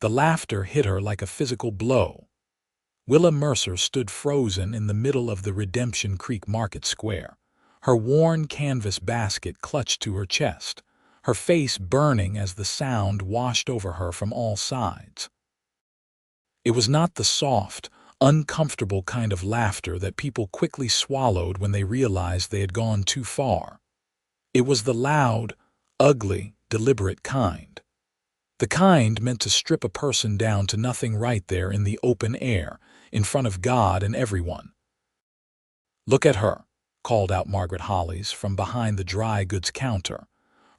The laughter hit her like a physical blow. Willa Mercer stood frozen in the middle of the Redemption Creek Market Square, her worn canvas basket clutched to her chest, her face burning as the sound washed over her from all sides. It was not the soft, uncomfortable kind of laughter that people quickly swallowed when they realized they had gone too far. It was the loud, ugly, deliberate kind. The kind meant to strip a person down to nothing right there in the open air, in front of God and everyone. "Look at her," called out Margaret Hollis from behind the dry goods counter,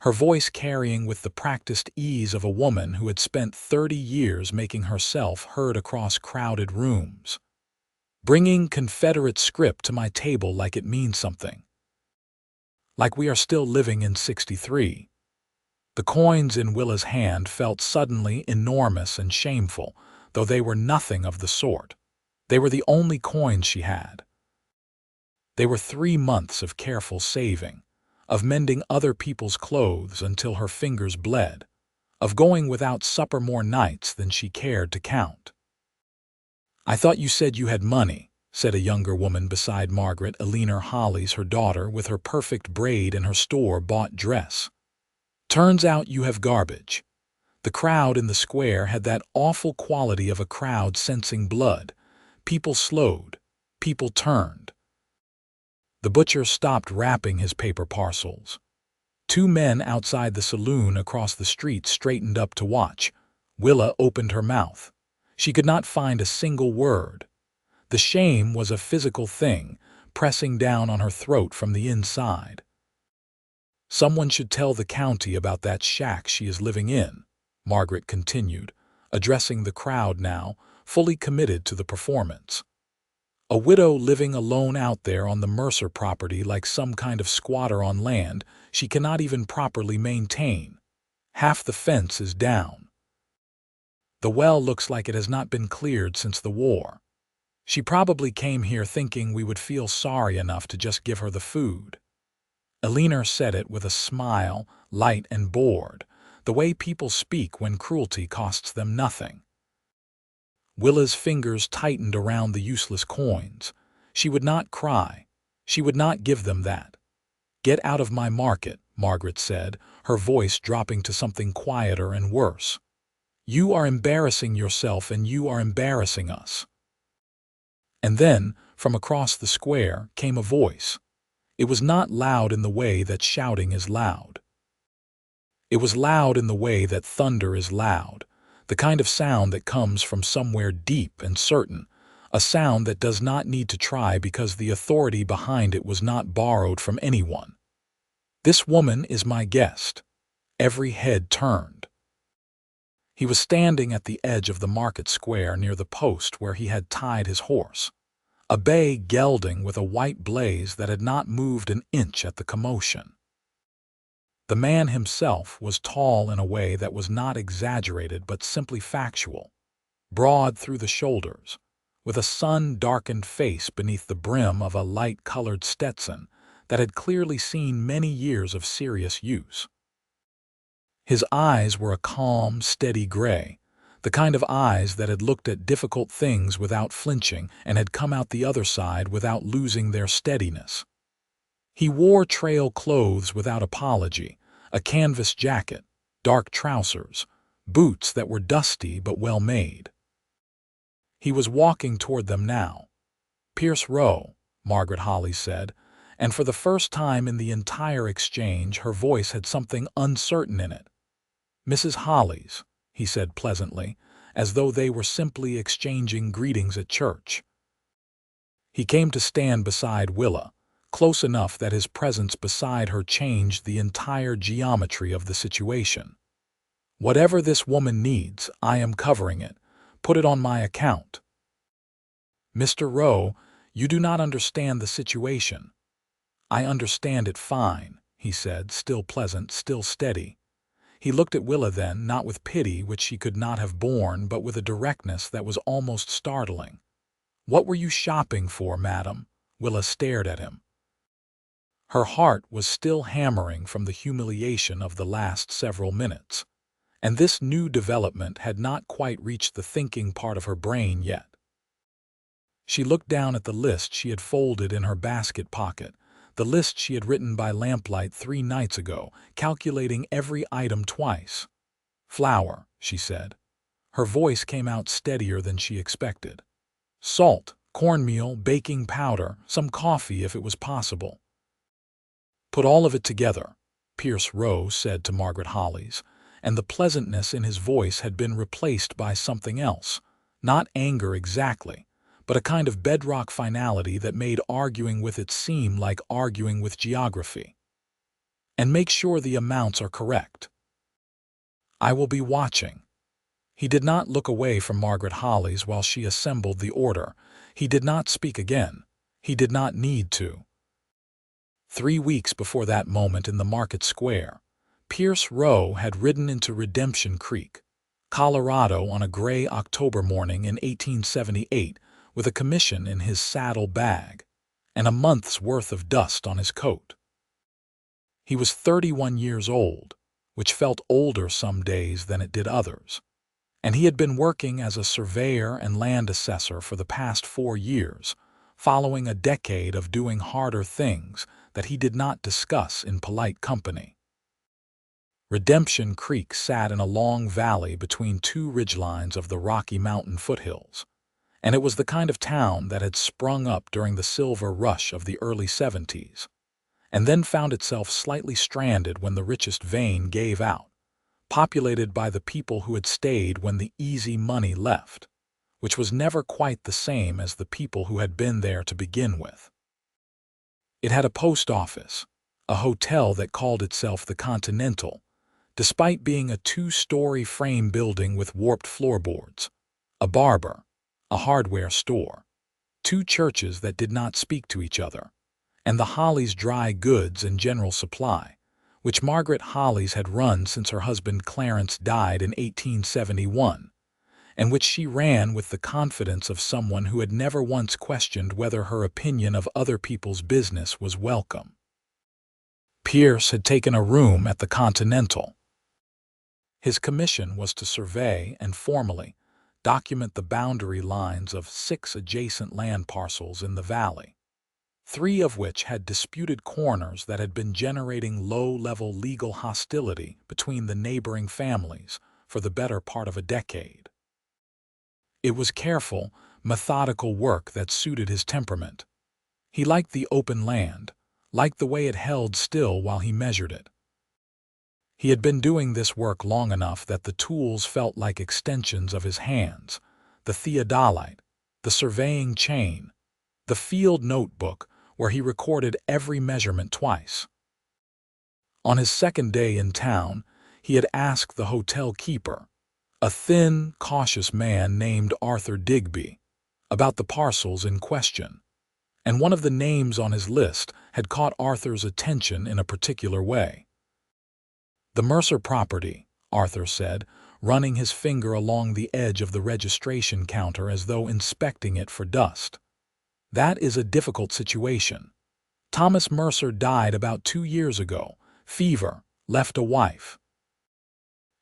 her voice carrying with the practiced ease of a woman who had spent 30 years making herself heard across crowded rooms. "Bringing Confederate script to my table like it means something. Like we are still living in '63. The coins in Willa's hand felt suddenly enormous and shameful, though they were nothing of the sort. They were the only coins she had. They were 3 months of careful saving, of mending other people's clothes until her fingers bled, of going without supper more nights than she cared to count. "I thought you said you had money," said a younger woman beside Margaret, Eleanor Hollis, her daughter, with her perfect braid and her store-bought dress. "Turns out you have garbage." The crowd in the square had that awful quality of a crowd sensing blood. People slowed. People turned. The butcher stopped wrapping his paper parcels. 2 men outside the saloon across the street straightened up to watch. Willa opened her mouth. She could not find a single word. The shame was a physical thing, pressing down on her throat from the inside. "Someone should tell the county about that shack she is living in," Margaret continued, addressing the crowd now, fully committed to the performance. "A widow living alone out there on the Mercer property like some kind of squatter on land she cannot even properly maintain. Half the fence is down. The well looks like it has not been cleared since the war. She probably came here thinking we would feel sorry enough to just give her the food." Eleanor said it with a smile, light and bored, the way people speak when cruelty costs them nothing. Willa's fingers tightened around the useless coins. She would not cry. She would not give them that. "Get out of my market," Margaret said, her voice dropping to something quieter and worse. "You are embarrassing yourself and you are embarrassing us." And then, from across the square, came a voice. It was not loud in the way that shouting is loud. It was loud in the way that thunder is loud, the kind of sound that comes from somewhere deep and certain, a sound that does not need to try because the authority behind it was not borrowed from anyone. "This woman is my guest." Every head turned. He was standing at the edge of the market square near the post where he had tied his horse, a bay gelding with a white blaze that had not moved an inch at the commotion. The man himself was tall in a way that was not exaggerated but simply factual, broad through the shoulders, with a sun-darkened face beneath the brim of a light-colored Stetson that had clearly seen many years of serious use. His eyes were a calm, steady gray, the kind of eyes that had looked at difficult things without flinching and had come out the other side without losing their steadiness. He wore trail clothes without apology, a canvas jacket, dark trousers, boots that were dusty but well made. He was walking toward them now. "Pierce Rowe," Margaret Hollis said, and for the first time in the entire exchange her voice had something uncertain in it. "Mrs. Hollis," he said pleasantly, as though they were simply exchanging greetings at church. He came to stand beside Willa, close enough that his presence beside her changed the entire geometry of the situation. "Whatever this woman needs, I am covering it. Put it on my account." "Mr. Rowe, you do not understand the situation." "I understand it fine," he said, still pleasant, still steady. He looked at Willa then, not with pity, which she could not have borne, but with a directness that was almost startling. "What were you shopping for, madam?" Willa stared at him. Her heart was still hammering from the humiliation of the last several minutes. and this new development had not quite reached the thinking part of her brain yet. She looked down at the list she had folded in her basket pocket, the list she had written by lamplight 3 nights ago, calculating every item twice. Flour, she said. Her voice came out steadier than she expected. Salt, cornmeal, baking powder, some coffee if it was possible. Put all of it together, Pierce Rowe said to Margaret Hollies, and the pleasantness in his voice had been replaced by something else, not anger exactly, but a kind of bedrock finality that made arguing with it seem like arguing with geography. And make sure the amounts are correct. I will be watching. He did not look away from Margaret Hollies while she assembled the order. He did not speak again. He did not need to. 3 weeks before that moment in the market square, Pierce Rowe had ridden into Redemption Creek, Colorado on a gray October morning in 1878 with a commission in his saddle bag and a month's worth of dust on his coat. He was 31 years old, which felt older some days than it did others, and he had been working as a surveyor and land assessor for the past 4 years, following a decade of doing harder things that he did not discuss in polite company. Redemption Creek sat in a long valley between 2 ridgelines of the Rocky Mountain foothills, and it was the kind of town that had sprung up during the silver rush of the early 70s, and then found itself slightly stranded when the richest vein gave out, populated by the people who had stayed when the easy money left, which was never quite the same as the people who had been there to begin with. It had a post office, a hotel that called itself the Continental, despite being a 2-story frame building with warped floorboards, a barber, a hardware store, 2 churches that did not speak to each other, and the Hollies Dry Goods and General Supply, which Margaret Hollies had run since her husband Clarence died in 1871, and which she ran with the confidence of someone who had never once questioned whether her opinion of other people's business was welcome. Pierce had taken a room at the Continental. His commission was to survey and formally document the boundary lines of 6 adjacent land parcels in the valley, 3 of which had disputed corners that had been generating low-level legal hostility between the neighboring families for the better part of a decade. It was careful, methodical work that suited his temperament. He liked the open land, liked the way it held still while he measured it. He had been doing this work long enough that the tools felt like extensions of his hands, the theodolite, the surveying chain, the field notebook where he recorded every measurement twice. On his second day in town, he had asked the hotel keeper, a thin, cautious man named Arthur Digby, about the parcels in question, and one of the names on his list had caught Arthur's attention in a particular way. "The Mercer property," Arthur said, running his finger along the edge of the registration counter as though inspecting it for dust. "That is a difficult situation. Thomas Mercer died about 2 years ago, fever, left a wife.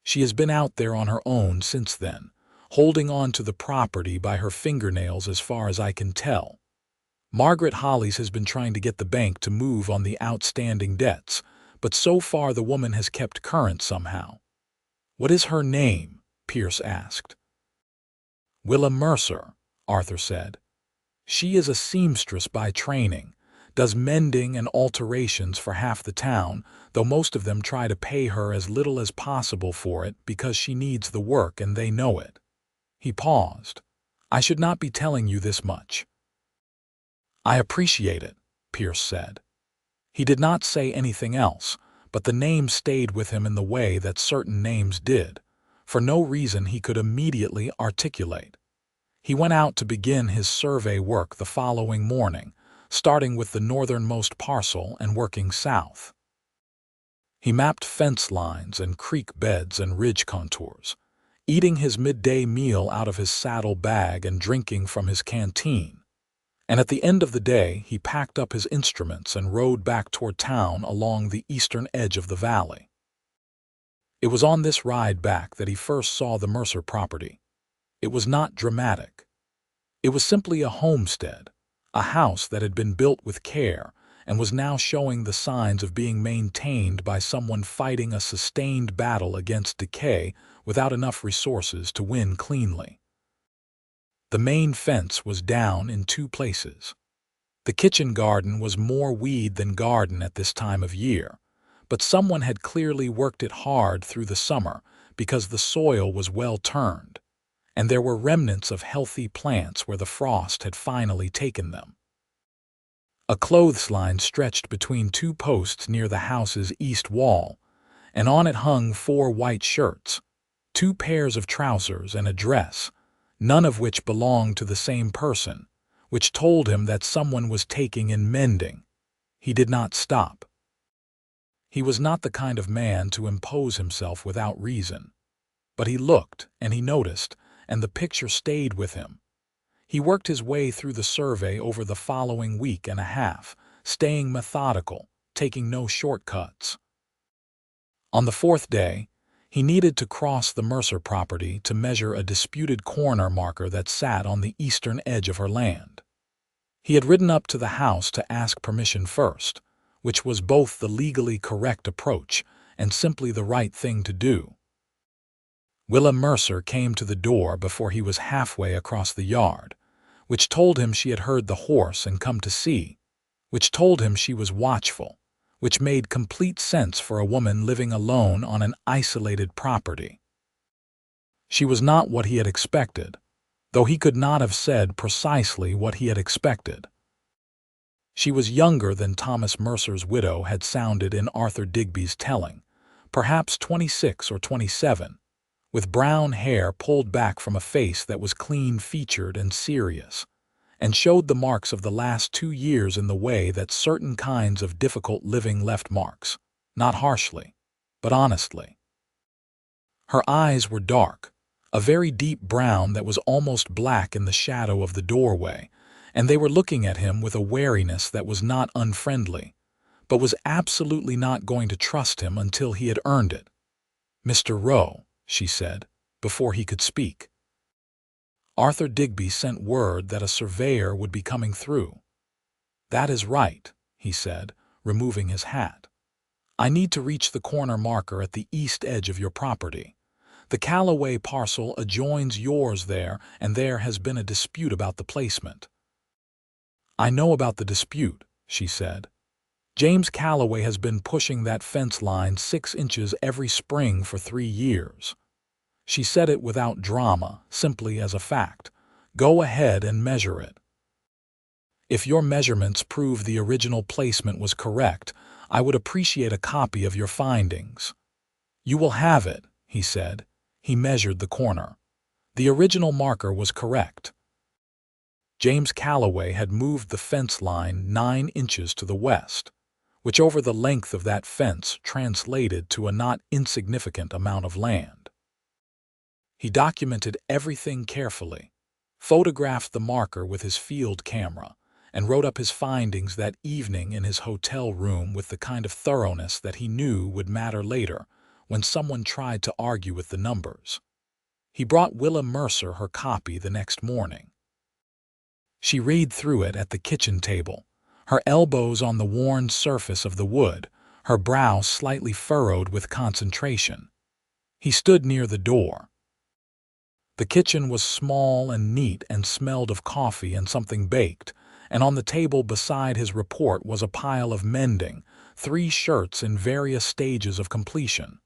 She has been out there on her own since then, holding on to the property by her fingernails as far as I can tell. Margaret Hollies has been trying to get the bank to move on the outstanding debts, but so far the woman has kept current somehow." "What is her name?" Pierce asked. "Willa Mercer," Arthur said. "She is a seamstress by training, does mending and alterations for half the town, though most of them try to pay her as little as possible for it because she needs the work and they know it." He paused. "I should not be telling you this much." "I appreciate it," Pierce said. He did not say anything else, but the name stayed with him in the way that certain names did, for no reason he could immediately articulate. He went out to begin his survey work the following morning, starting with the northernmost parcel and working south. He mapped fence lines and creek beds and ridge contours, eating his midday meal out of his saddle bag and drinking from his canteen. And at the end of the day, he packed up his instruments and rode back toward town along the eastern edge of the valley. It was on this ride back that he first saw the Mercer property. It was not dramatic. It was simply a homestead, a house that had been built with care and was now showing the signs of being maintained by someone fighting a sustained battle against decay without enough resources to win cleanly. The main fence was down in 2 places. The kitchen garden was more weed than garden at this time of year, but someone had clearly worked it hard through the summer because the soil was well turned, and there were remnants of healthy plants where the frost had finally taken them. A clothesline stretched between 2 posts near the house's east wall, and on it hung 4 white shirts, 2 pairs of trousers and a dress, none of which belonged to the same person, which told him that someone was taking in mending. He did not stop. He was not the kind of man to impose himself without reason. But he looked, and he noticed, and the picture stayed with him. He worked his way through the survey over the following week and a half, staying methodical, taking no shortcuts. On the 4th day, he needed to cross the Mercer property to measure a disputed corner marker that sat on the eastern edge of her land. He had ridden up to the house to ask permission first, which was both the legally correct approach and simply the right thing to do. Willa Mercer came to the door before he was halfway across the yard, which told him she had heard the horse and come to see, which told him she was watchful, which made complete sense for a woman living alone on an isolated property. She was not what he had expected, though he could not have said precisely what he had expected. She was younger than Thomas Mercer's widow had sounded in Arthur Digby's telling, perhaps 26 or 27, with brown hair pulled back from a face that was clean-featured and serious, and showed the marks of the last 2 years in the way that certain kinds of difficult living left marks, not harshly, but honestly. Her eyes were dark, a very deep brown that was almost black in the shadow of the doorway, and they were looking at him with a wariness that was not unfriendly, but was absolutely not going to trust him until he had earned it. "Mr. Rowe," she said, before he could speak. Arthur Digby sent word that a surveyor would be coming through. "That is right," he said, removing his hat. "I need to reach the corner marker at the east edge of your property. The Calloway parcel adjoins yours there, and there has been a dispute about the placement." "I know about the dispute," she said. "James Calloway has been pushing that fence line 6 inches every spring for 3 years. She said it without drama, simply as a fact. "Go ahead and measure it. If your measurements prove the original placement was correct, I would appreciate a copy of your findings." "You will have it," he said. He measured the corner. The original marker was correct. James Calloway had moved the fence line 9 inches to the west, which over the length of that fence translated to a not insignificant amount of land. He documented everything carefully, photographed the marker with his field camera, and wrote up his findings that evening in his hotel room with the kind of thoroughness that he knew would matter later when someone tried to argue with the numbers. He brought Willa Mercer her copy the next morning. She read through it at the kitchen table, her elbows on the worn surface of the wood, her brow slightly furrowed with concentration. He stood near the door. The kitchen was small and neat and smelled of coffee and something baked, and on the table beside his report was a pile of mending, 3 shirts in various stages of completion.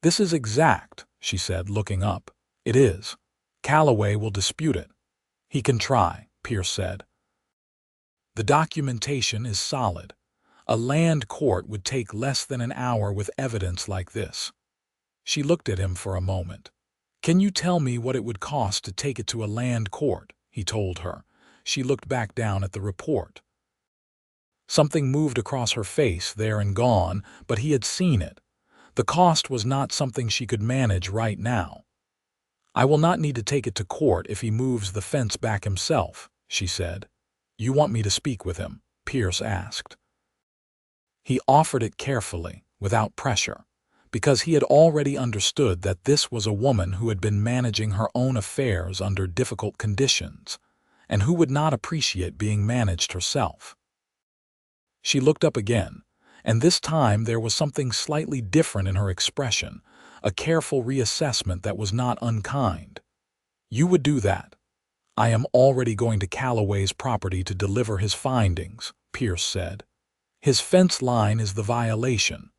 "This is exact," she said, looking up. "It is. Calloway will dispute it." "He can try," Pierce said. "The documentation is solid. A land court would take less than an hour with evidence like this." She looked at him for a moment. "Can you tell me what it would cost to take it to a land court?" he told her. She looked back down at the report. Something moved across her face there and gone, but he had seen it. The cost was not something she could manage right now. "I will not need to take it to court if he moves the fence back himself," she said. "You want me to speak with him?" Pierce asked. He offered it carefully, without pressure, because he had already understood that this was a woman who had been managing her own affairs under difficult conditions, and who would not appreciate being managed herself. She looked up again, and this time there was something slightly different in her expression, a careful reassessment that was not unkind. "You would do that. I am already going to Calloway's property to deliver his findings," Pierce said. "His fence line is the violation.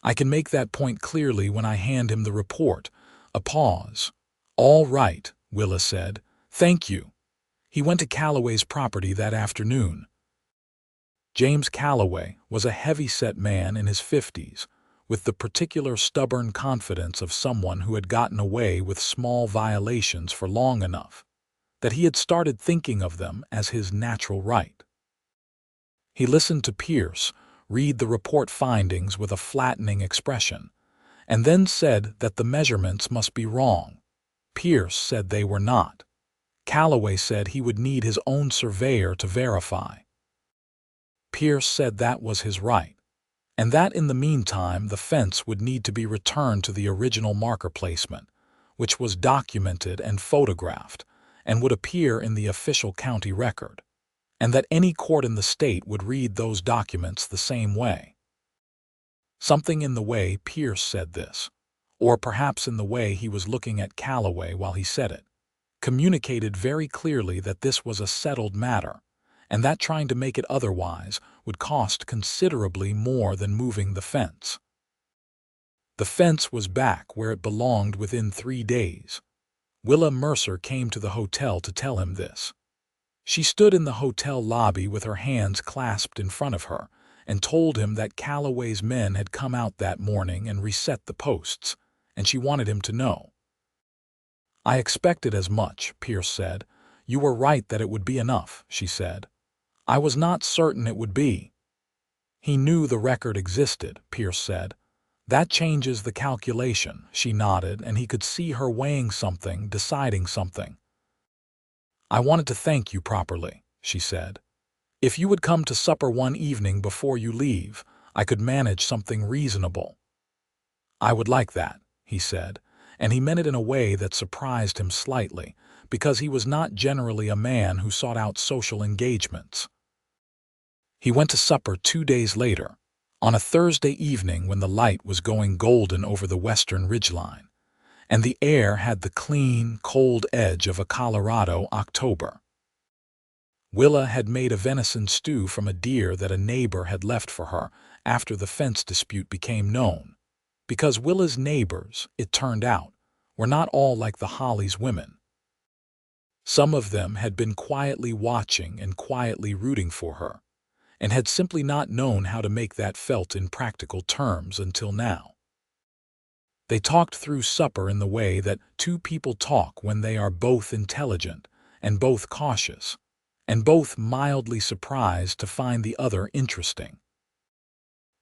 I can make that point clearly when I hand him the report." A pause. "All right," Willa said. "Thank you." He went to Calloway's property that afternoon. James Calloway was a heavy-set man in his 50s, with the particular stubborn confidence of someone who had gotten away with small violations for long enough that he had started thinking of them as his natural right. He listened to Pierce read the report findings with a flattening expression, and then said that the measurements must be wrong. Pierce said they were not. Calloway said he would need his own surveyor to verify. Pierce said that was his right, and that in the meantime the fence would need to be returned to the original marker placement, which was documented and photographed, and would appear in the official county record, and that any court in the state would read those documents the same way. Something in the way Pierce said this, or perhaps in the way he was looking at Calloway while he said it, communicated very clearly that this was a settled matter, and that trying to make it otherwise would cost considerably more than moving the fence. The fence was back where it belonged within 3 days. Willa Mercer came to the hotel to tell him this. She stood in the hotel lobby with her hands clasped in front of her and told him that Calloway's men had come out that morning and reset the posts, and she wanted him to know. "I expected as much," Pierce said. "You were right that it would be enough," she said. "I was not certain it would be." "He knew the record existed," Pierce said. "That changes the calculation," she nodded, and he could see her weighing something, deciding something. "I wanted to thank you properly," she said. "If you would come to supper one evening before you leave, I could manage something reasonable." "I would like that," he said, and he meant it in a way that surprised him slightly, because he was not generally a man who sought out social engagements. He went to supper 2 days later, on a Thursday evening when the light was going golden over the western ridgeline, and the air had the clean, cold edge of a Colorado October. Willa had made a venison stew from a deer that a neighbor had left for her after the fence dispute became known, because Willa's neighbors, it turned out, were not all like the Hollies women. Some of them had been quietly watching and quietly rooting for her, and had simply not known how to make that felt in practical terms until now. They talked through supper in the way that two people talk when they are both intelligent and both cautious, and both mildly surprised to find the other interesting.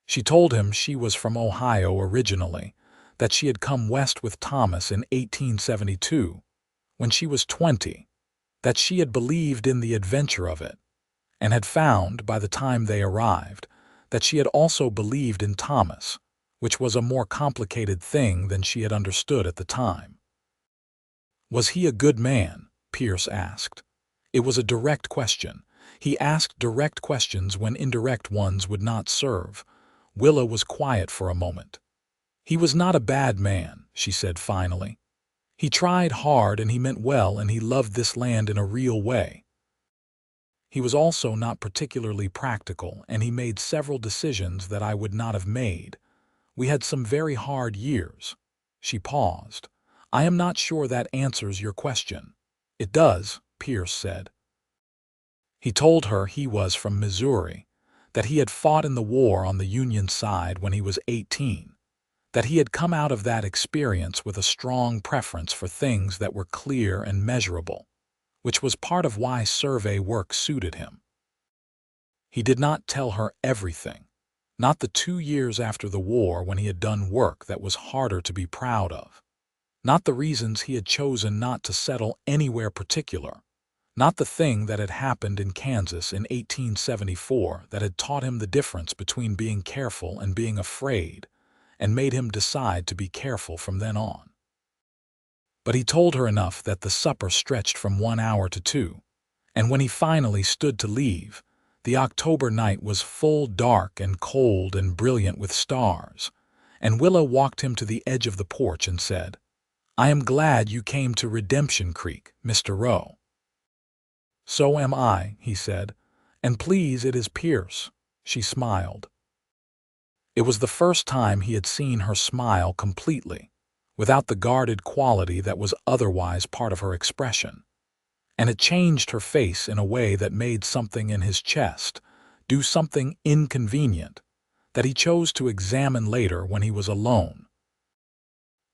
She told him she was from Ohio originally, that she had come west with Thomas in 1872, when she was 20, that she had believed in the adventure of it, and had found, by the time they arrived, that she had also believed in Thomas, which was a more complicated thing than she had understood at the time. "Was he a good man?" Pierce asked. It was a direct question. He asked direct questions when indirect ones would not serve. Willa was quiet for a moment. "He was not a bad man," she said finally. "He tried hard and he meant well and he loved this land in a real way. He was also not particularly practical, and he made several decisions that I would not have made. We had some very hard years." She paused. "I am not sure that answers your question." "It does," Pierce said. He told her he was from Missouri, that he had fought in the war on the Union side when he was 18, that he had come out of that experience with a strong preference for things that were clear and measurable, which was part of why survey work suited him. He did not tell her everything, not the 2 years after the war when he had done work that was harder to be proud of, not the reasons he had chosen not to settle anywhere particular, not the thing that had happened in Kansas in 1874 that had taught him the difference between being careful and being afraid, and made him decide to be careful from then on. But he told her enough that the supper stretched from 1 hour to 2, and when he finally stood to leave, the October night was full, dark and cold and brilliant with stars, and Willa walked him to the edge of the porch and said, "I am glad you came to Redemption Creek, Mr. Rowe." "So am I," he said, "and please, it is Pierce." She smiled. It was the first time he had seen her smile completely, without the guarded quality that was otherwise part of her expression, and it changed her face in a way that made something in his chest do something inconvenient that he chose to examine later when he was alone.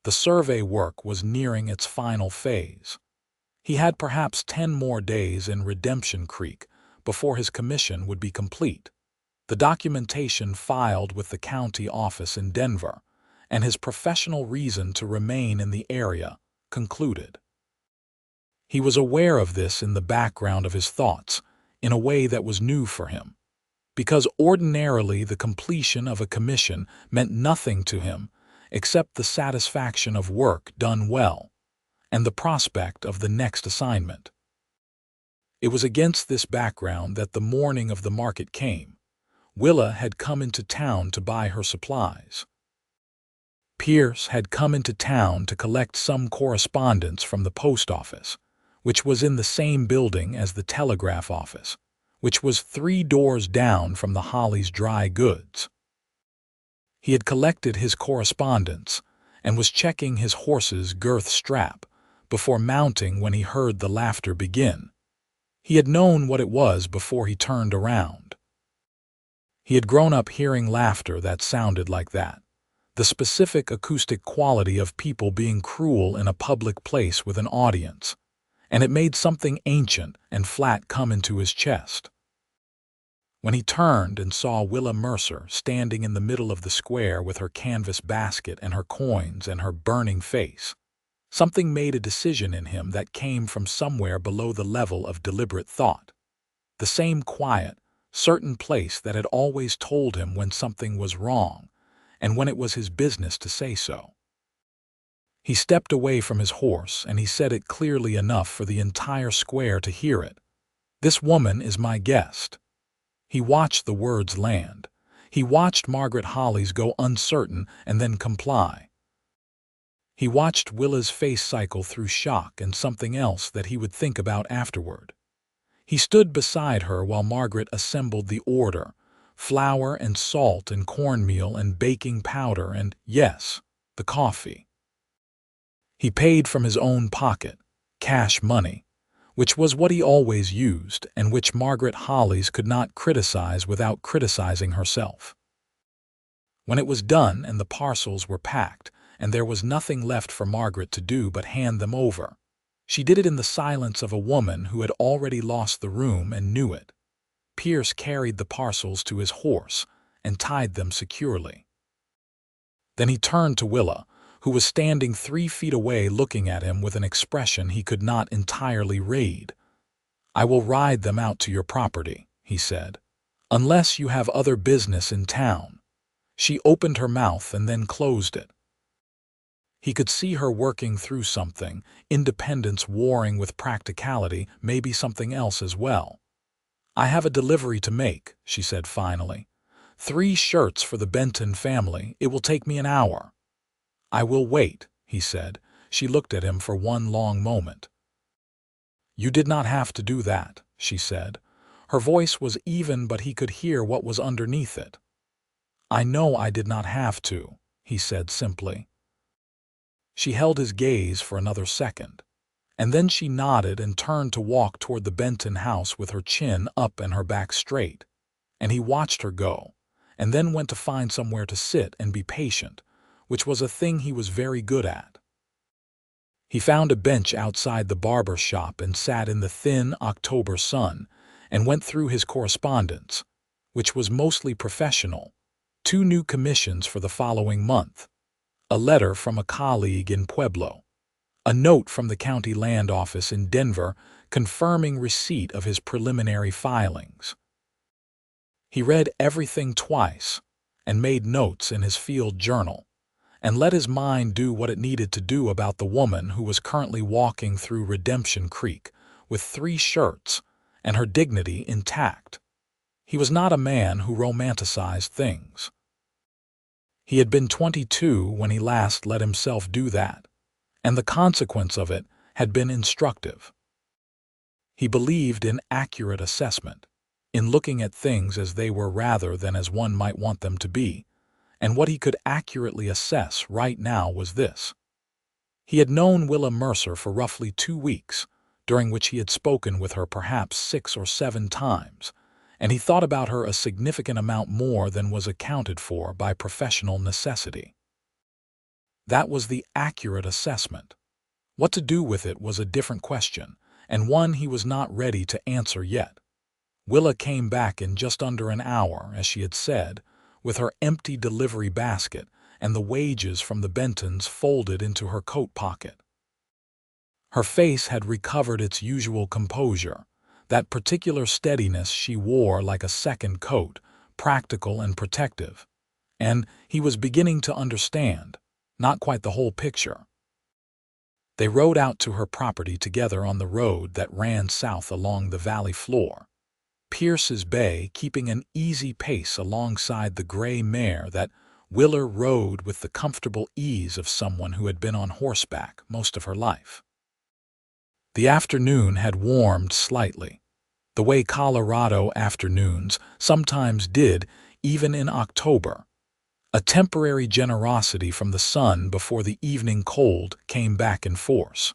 The survey work was nearing its final phase. He had perhaps 10 more days in Redemption Creek before his commission would be complete, the documentation filed with the county office in Denver, and his professional reason to remain in the area concluded. He was aware of this in the background of his thoughts in a way that was new for him, because ordinarily the completion of a commission meant nothing to him except the satisfaction of work done well and the prospect of the next assignment. It was against this background that the morning of the market came. Willa had come into town to buy her supplies. Pierce had come into town to collect some correspondence from the post office, which was in the same building as the telegraph office, which was 3 doors down from the Hollies' dry goods. He had collected his correspondence and was checking his horse's girth strap before mounting when he heard the laughter begin. He had known what it was before he turned around. He had grown up hearing laughter that sounded like that, the specific acoustic quality of people being cruel in a public place with an audience, and it made something ancient and flat come into his chest. When he turned and saw Willa Mercer standing in the middle of the square with her canvas basket and her coins and her burning face, something made a decision in him that came from somewhere below the level of deliberate thought. The same quiet, certain place that had always told him when something was wrong and when it was his business to say so. He stepped away from his horse and he said it clearly enough for the entire square to hear it. "This woman is my guest." He watched the words land. He watched Margaret Hollies go uncertain and then comply. He watched Willa's face cycle through shock and something else that he would think about afterward. He stood beside her while Margaret assembled the order, flour and salt and cornmeal and baking powder and, yes, the coffee. He paid from his own pocket, cash money, which was what he always used and which Margaret Hollies could not criticize without criticizing herself. When it was done and the parcels were packed and there was nothing left for Margaret to do but hand them over, she did it in the silence of a woman who had already lost the room and knew it. Pierce carried the parcels to his horse and tied them securely. Then he turned to Willa, who was standing 3 feet away looking at him with an expression he could not entirely read. "I will ride them out to your property," he said, "unless you have other business in town." She opened her mouth and then closed it. He could see her working through something, independence warring with practicality, maybe something else as well. "I have a delivery to make," she said finally. 3 shirts for the Benton family. It will take me an hour." "I will wait," he said. She looked at him for one long moment. "You did not have to do that," she said. Her voice was even, but he could hear what was underneath it. "I know I did not have to," he said simply. She held his gaze for another second, and then she nodded and turned to walk toward the Benton house with her chin up and her back straight. And he watched her go, and then went to find somewhere to sit and be patient, which was a thing he was very good at. He found a bench outside the barber shop and sat in the thin October sun and went through his correspondence, which was mostly professional, 2 new commissions for the following month, a letter from a colleague in Pueblo, a note from the county land office in Denver confirming receipt of his preliminary filings. He read everything twice and made notes in his field journal. and let his mind do what it needed to do about the woman who was currently walking through Redemption Creek with 3 shirts and her dignity intact. He was not a man who romanticized things. He had been 22 when he last let himself do that, and the consequence of it had been instructive. He believed in accurate assessment, in looking at things as they were rather than as one might want them to be, and what he could accurately assess right now was this. He had known Willa Mercer for roughly 2 weeks, during which he had spoken with her perhaps 6 or 7 times, and he thought about her a significant amount more than was accounted for by professional necessity. That was the accurate assessment. What to do with it was a different question, and one he was not ready to answer yet. Willa came back in just under an hour, as she had said, with her empty delivery basket and the wages from the Bentons folded into her coat pocket. Her face had recovered its usual composure, that particular steadiness she wore like a second coat, practical and protective, and he was beginning to understand, not quite the whole picture. They rode out to her property together on the road that ran south along the valley floor, Pierce's bay keeping an easy pace alongside the gray mare that Willa rode with the comfortable ease of someone who had been on horseback most of her life. The afternoon had warmed slightly, the way Colorado afternoons sometimes did even in October. A temporary generosity from the sun before the evening cold came back in force.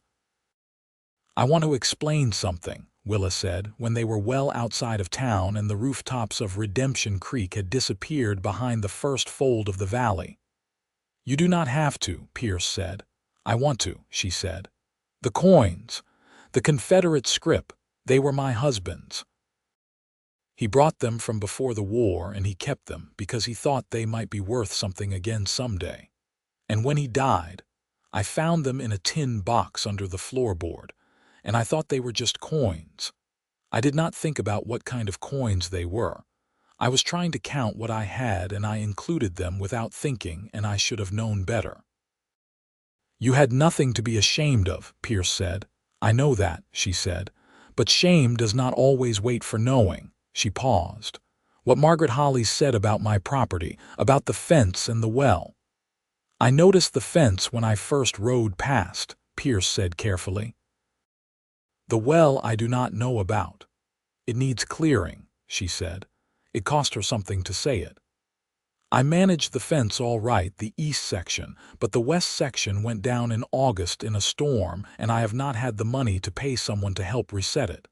"I want to explain something," Willa said when they were well outside of town and the rooftops of Redemption Creek had disappeared behind the first fold of the valley. "You do not have to," Pierce said. "I want to," she said. "The coins, the Confederate scrip, they were my husband's. He brought them from before the war and he kept them because he thought they might be worth something again someday. And when he died, I found them in a tin box under the floorboard, and I thought they were just coins. I did not think about what kind of coins they were. I was trying to count what I had and I included them without thinking, and I should have known better." "You had nothing to be ashamed of," Pierce said. "I know that," she said, "but shame does not always wait for knowing." She paused. "What Margaret Holly said about my property, about the fence and the well." "I noticed the fence when I first rode past," Pierce said carefully. "The well I do not know about. It needs clearing," she said. It cost her something to say it. "I managed the fence all right, the east section, but the west section went down in August in a storm, and I have not had the money to pay someone to help reset it.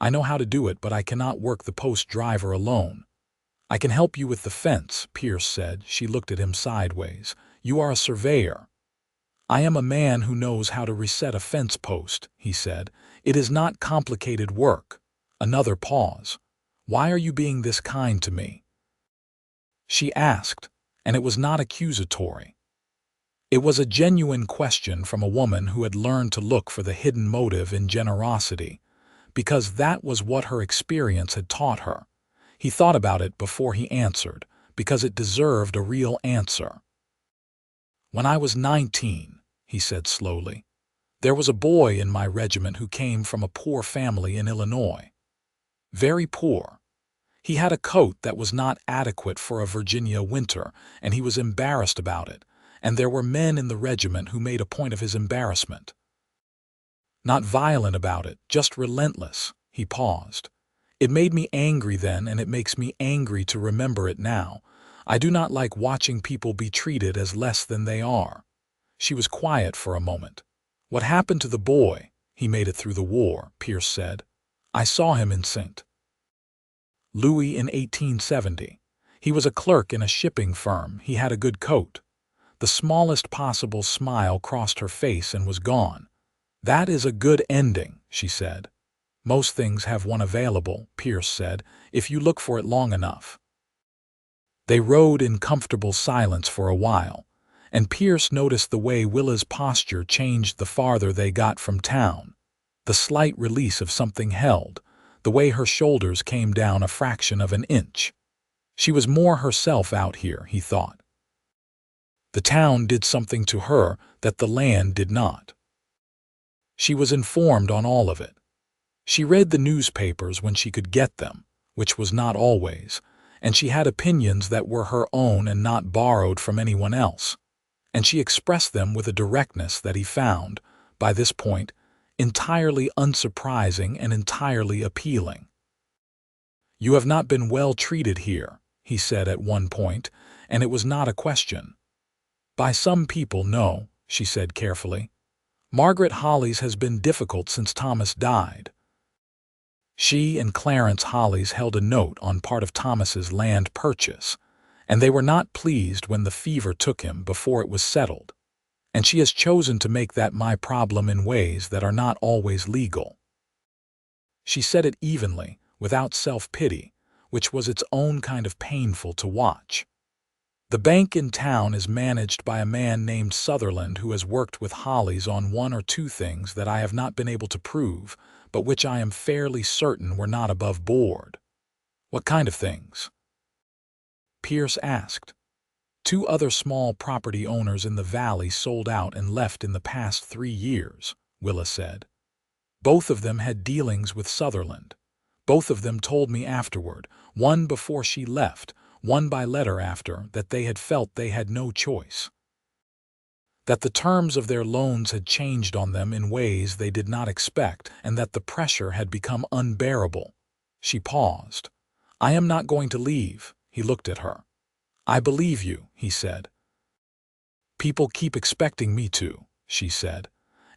I know how to do it, but I cannot work the post driver alone." "I can help you with the fence," Pierce said. She looked at him sideways. "You are a surveyor." "I am a man who knows how to reset a fence post," he said. "It is not complicated work." Another pause. "Why are you being this kind to me?" she asked, and it was not accusatory. It was a genuine question from a woman who had learned to look for the hidden motive in generosity, because that was what her experience had taught her. He thought about it before he answered, because it deserved a real answer. "When I was 19, he said slowly, "there was a boy in my regiment who came from a poor family in Illinois. Very poor. He had a coat that was not adequate for a Virginia winter, and he was embarrassed about it, and there were men in the regiment who made a point of his embarrassment. Not violent about it, just relentless." He paused. "It made me angry then, and it makes me angry to remember it now. I do not like watching people be treated as less than they are." She was quiet for a moment. "What happened to the boy?" "He made it through the war," Pierce said. "I saw him in St. Louis in 1870. He was a clerk in a shipping firm. He had a good coat." The smallest possible smile crossed her face and was gone. "That is a good ending," she said. "Most things have one available," Pierce said, "if you look for it long enough." They rode in comfortable silence for a while, and Pierce noticed the way Willa's posture changed the farther they got from town. The slight release of something held, the way her shoulders came down a fraction of an inch. She was more herself out here, he thought. The town did something to her that the land did not. She was informed on all of it. She read the newspapers when she could get them, which was not always, and she had opinions that were her own and not borrowed from anyone else, and she expressed them with a directness that he found, by this point, entirely unsurprising and entirely appealing. "You have not been well treated here," he said at one point, and it was not a question. "By some people, no," she said carefully. "Margaret Holly's has been difficult since Thomas died." She and Clarence Holly's held a note on part of Thomas's land purchase, and they were not pleased when the fever took him before it was settled, and she has chosen to make that my problem in ways that are not always legal. She said it evenly, without self-pity, which was its own kind of painful to watch. "The bank in town is managed by a man named Sutherland who has worked with Holly's on one or two things that I have not been able to prove, but which I am fairly certain were not above board." "What kind of things?" Pierce asked. "Two other small property owners in the valley sold out and left in the past 3 years, Willa said. Both of them had dealings with Sutherland. Both of them told me afterward, one before she left, one by letter after, that they had felt they had no choice. That the terms of their loans had changed on them in ways they did not expect, and that the pressure had become unbearable." She paused. "I am not going to leave," he looked at her. "I believe you," he said. "People keep expecting me to," she said,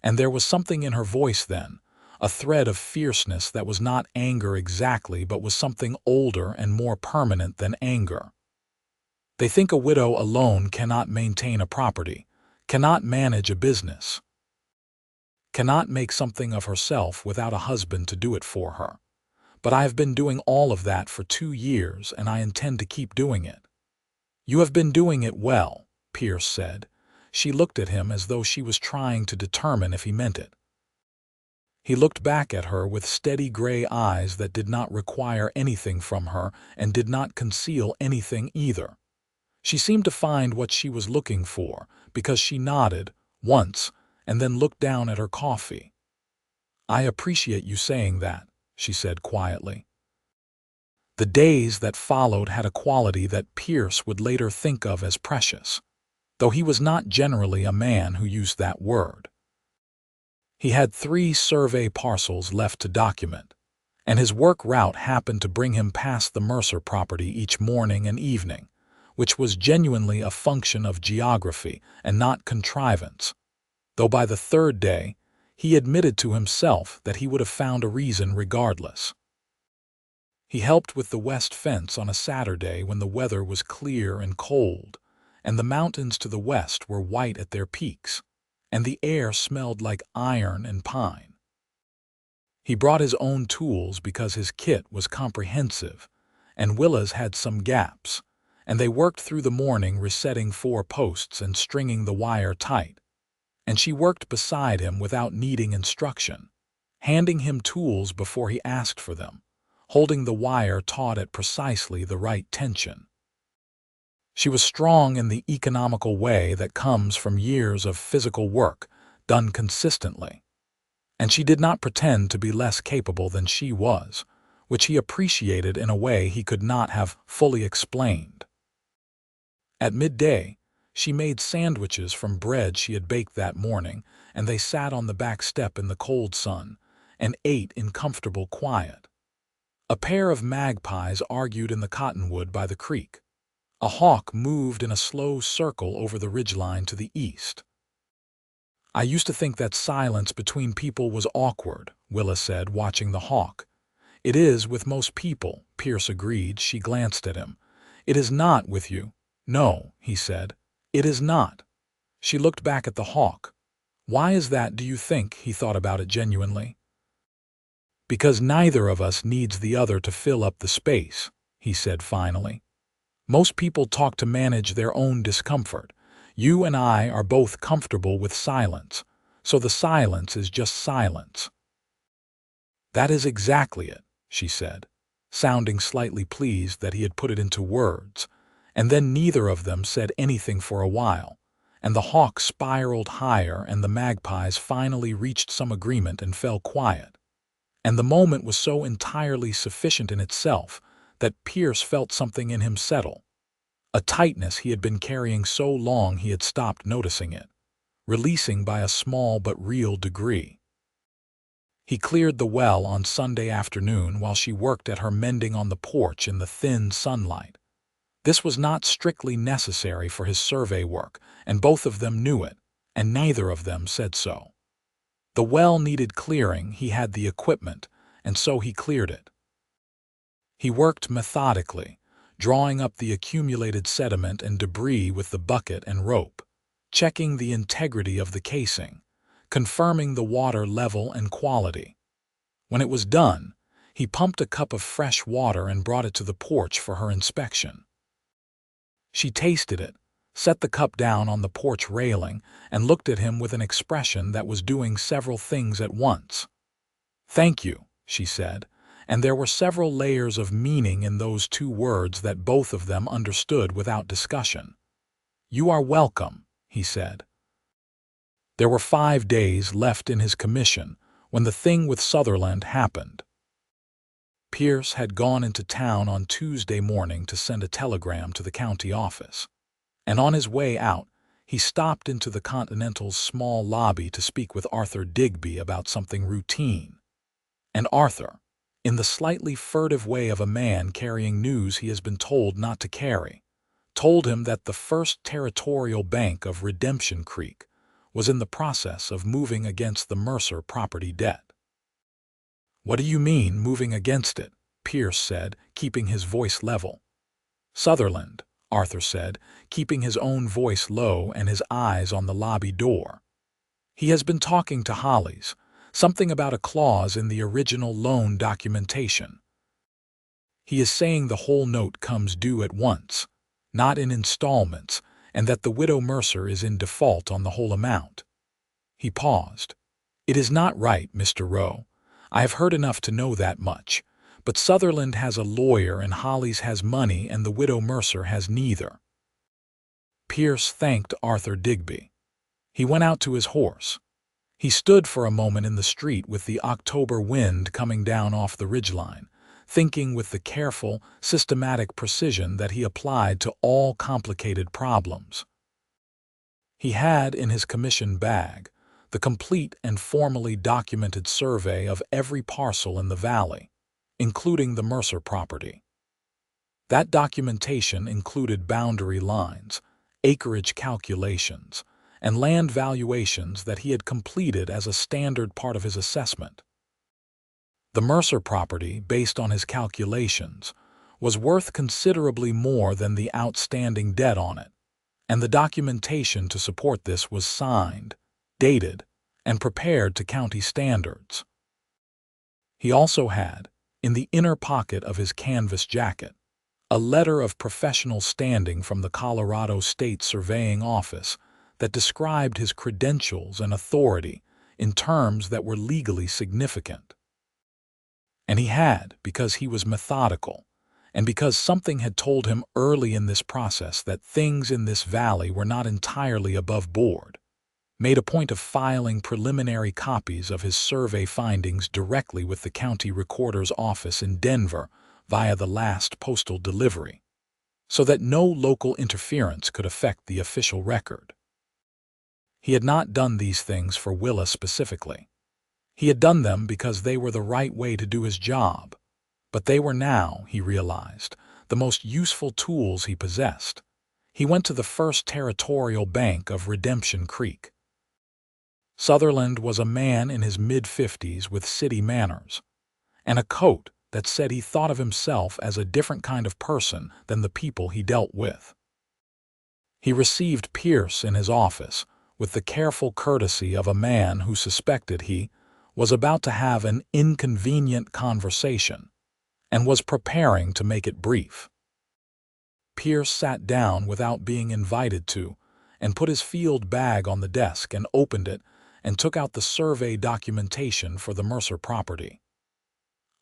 and there was something in her voice then, a thread of fierceness that was not anger exactly but was something older and more permanent than anger. "They think a widow alone cannot maintain a property, cannot manage a business, cannot make something of herself without a husband to do it for her. But I have been doing all of that for 2 years, and I intend to keep doing it." "You have been doing it well," Pierce said. She looked at him as though she was trying to determine if he meant it. He looked back at her with steady gray eyes that did not require anything from her and did not conceal anything either. She seemed to find what she was looking for, because she nodded, once, and then looked down at her coffee. "I appreciate you saying that," she said quietly. The days that followed had a quality that Pierce would later think of as precious, though he was not generally a man who used that word. He had 3 survey parcels left to document, and his work route happened to bring him past the Mercer property each morning and evening, which was genuinely a function of geography and not contrivance, though by the 3rd day he admitted to himself that he would have found a reason regardless. He helped with the west fence on a Saturday when the weather was clear and cold, and the mountains to the west were white at their peaks, and the air smelled like iron and pine. He brought his own tools because his kit was comprehensive, and Willa's had some gaps, and they worked through the morning resetting 4 posts and stringing the wire tight, and she worked beside him without needing instruction, handing him tools before he asked for them, holding the wire taut at precisely the right tension. She was strong in the economical way that comes from years of physical work done consistently, and she did not pretend to be less capable than she was, which he appreciated in a way he could not have fully explained. At midday, she made sandwiches from bread she had baked that morning, and they sat on the back step in the cold sun and ate in comfortable quiet. A pair of magpies argued in the cottonwood by the creek. A hawk moved in a slow circle over the ridgeline to the east. "I used to think that silence between people was awkward," Willa said, watching the hawk. "It is with most people," Pierce agreed. She glanced at him. "It is not with you." "No," he said. "It is not." She looked back at the hawk. "Why is that, do you think?" He thought about it genuinely. "Because neither of us needs the other to fill up the space," he said finally. "Most people talk to manage their own discomfort. You and I are both comfortable with silence, so the silence is just silence." "That is exactly it," she said, sounding slightly pleased that he had put it into words, and then neither of them said anything for a while, and the hawk spiraled higher and the magpies finally reached some agreement and fell quiet. And the moment was so entirely sufficient in itself that Pierce felt something in him settle. A tightness he had been carrying so long he had stopped noticing it, releasing by a small but real degree. He cleared the well on Sunday afternoon while she worked at her mending on the porch in the thin sunlight. This was not strictly necessary for his survey work, and both of them knew it, and neither of them said so. The well needed clearing, he had the equipment, and so he cleared it. He worked methodically, drawing up the accumulated sediment and debris with the bucket and rope, checking the integrity of the casing, confirming the water level and quality. When it was done, he pumped a cup of fresh water and brought it to the porch for her inspection. She tasted it, set the cup down on the porch railing, and looked at him with an expression that was doing several things at once. "Thank you," she said, and there were several layers of meaning in those two words that both of them understood without discussion. "You are welcome," he said. There were 5 days left in his commission when the thing with Sutherland happened. Pierce had gone into town on Tuesday morning to send a telegram to the county office, and on his way out, he stopped into the Continental's small lobby to speak with Arthur Digby about something routine. And Arthur, in the slightly furtive way of a man carrying news he has been told not to carry, told him that the First Territorial Bank of Redemption Creek was in the process of moving against the Mercer property debt. "What do you mean, moving against it?" Pierce said, keeping his voice level. "Sutherland," Arthur said, keeping his own voice low and his eyes on the lobby door. "He has been talking to Hollies, something about a clause in the original loan documentation. He is saying the whole note comes due at once, not in installments, and that the widow Mercer is in default on the whole amount." He paused. "It is not right, Mr. Rowe. I have heard enough to know that much, but Sutherland has a lawyer and Hollies has money and the widow Mercer has neither." Pierce thanked Arthur Digby. He went out to his horse. He stood for a moment in the street with the October wind coming down off the ridgeline, thinking with the careful, systematic precision that he applied to all complicated problems. He had in his commission bag the complete and formally documented survey of every parcel in the valley, including the Mercer property. That documentation included boundary lines, acreage calculations, and land valuations that he had completed as a standard part of his assessment. The Mercer property, based on his calculations, was worth considerably more than the outstanding debt on it, and the documentation to support this was signed, dated, and prepared to county standards. He also had, in the inner pocket of his canvas jacket, a letter of professional standing from the Colorado State Surveying Office that described his credentials and authority in terms that were legally significant. And he had, because he was methodical, and because something had told him early in this process that things in this valley were not entirely above board, made a point of filing preliminary copies of his survey findings directly with the county recorder's office in Denver via the last postal delivery, so that no local interference could affect the official record. He had not done these things for Willa specifically. He had done them because they were the right way to do his job, but they were now, he realized, the most useful tools he possessed. He went to the First Territorial Bank of Redemption Creek. Sutherland was a man in his mid-50s with city manners, and a coat that said he thought of himself as a different kind of person than the people he dealt with. He received Pierce in his office with the careful courtesy of a man who suspected he was about to have an inconvenient conversation and was preparing to make it brief. Pierce sat down without being invited to and put his field bag on the desk and opened it and took out the survey documentation for the Mercer property.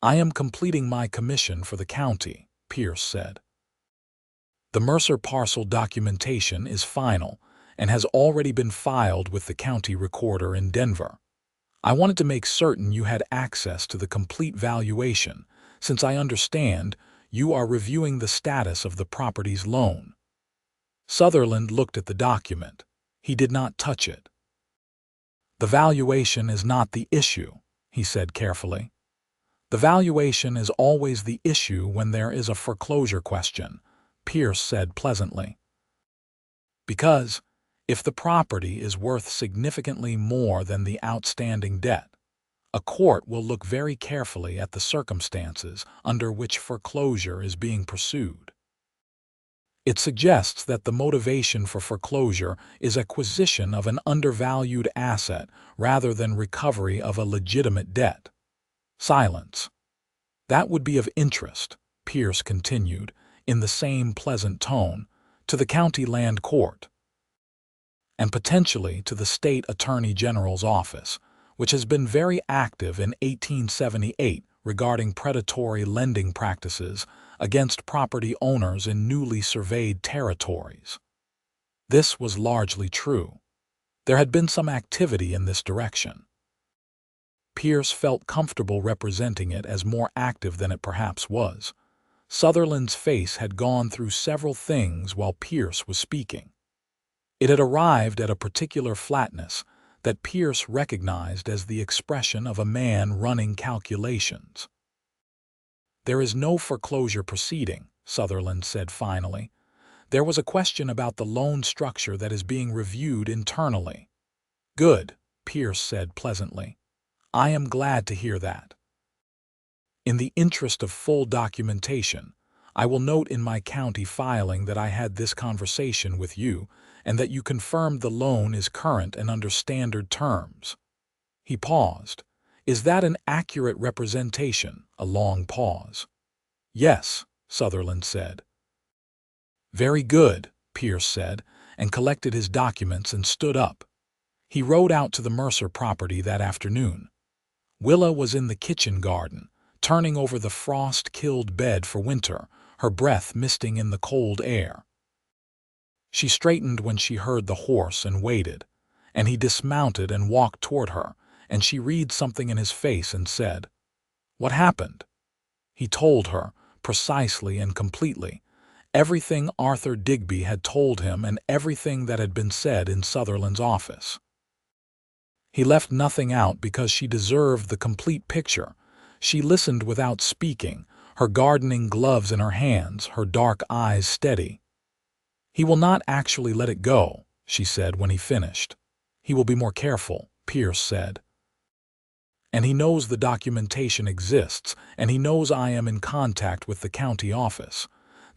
"I am completing my commission for the county," Pierce said. "The Mercer parcel documentation is final, and has already been filed with the county recorder in Denver. I wanted to make certain you had access to the complete valuation, since I understand you are reviewing the status of the property's loan. Sutherland looked at the document. He did not touch it. The valuation is not the issue, he said carefully. The valuation is always the issue when there is a foreclosure question, Pierce said pleasantly. Because if the property is worth significantly more than the outstanding debt, a court will look very carefully at the circumstances under which foreclosure is being pursued. It suggests that the motivation for foreclosure is acquisition of an undervalued asset rather than recovery of a legitimate debt. Silence. That would be of interest, Pierce continued, in the same pleasant tone, to the county land court, and potentially to the state attorney general's office, which has been very active in 1878 regarding predatory lending practices against property owners in newly surveyed territories. This was largely true. There had been some activity in this direction. Pierce felt comfortable representing it as more active than it perhaps was. Sutherland's face had gone through several things while Pierce was speaking. It had arrived at a particular flatness that Pierce recognized as the expression of a man running calculations. There is no foreclosure proceeding, Sutherland said finally. There was a question about the loan structure that is being reviewed internally. Good, Pierce said pleasantly. I am glad to hear that. In the interest of full documentation, I will note in my county filing that I had this conversation with you and that you confirmed the loan is current and under standard terms. He paused. Is that an accurate representation? A long pause. Yes, Sutherland said. Very good, Pierce said, and collected his documents and stood up. He rode out to the Mercer property that afternoon. Willa was in the kitchen garden, turning over the frost-killed bed for winter, her breath misting in the cold air. She straightened when she heard the horse and waited, and he dismounted and walked toward her, and she read something in his face and said, "What happened?" He told her, precisely and completely, everything Arthur Digby had told him and everything that had been said in Sutherland's office. He left nothing out because she deserved the complete picture. She listened without speaking, her gardening gloves in her hands, her dark eyes steady. He will not actually let it go, she said when he finished. He will be more careful, Pierce said. And he knows the documentation exists, and he knows I am in contact with the county office.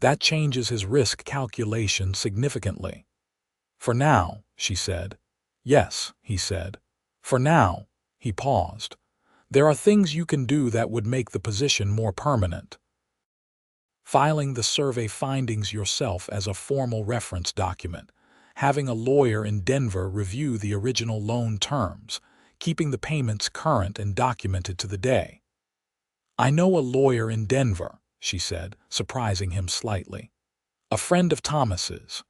That changes his risk calculation significantly. For now, she said. Yes, he said. For now, he paused. There are things you can do that would make the position more permanent. Filing the survey findings yourself as a formal reference document, having a lawyer in Denver review the original loan terms, keeping the payments current and documented to the day. I know a lawyer in Denver, she said, surprising him slightly. A friend of Thomas's.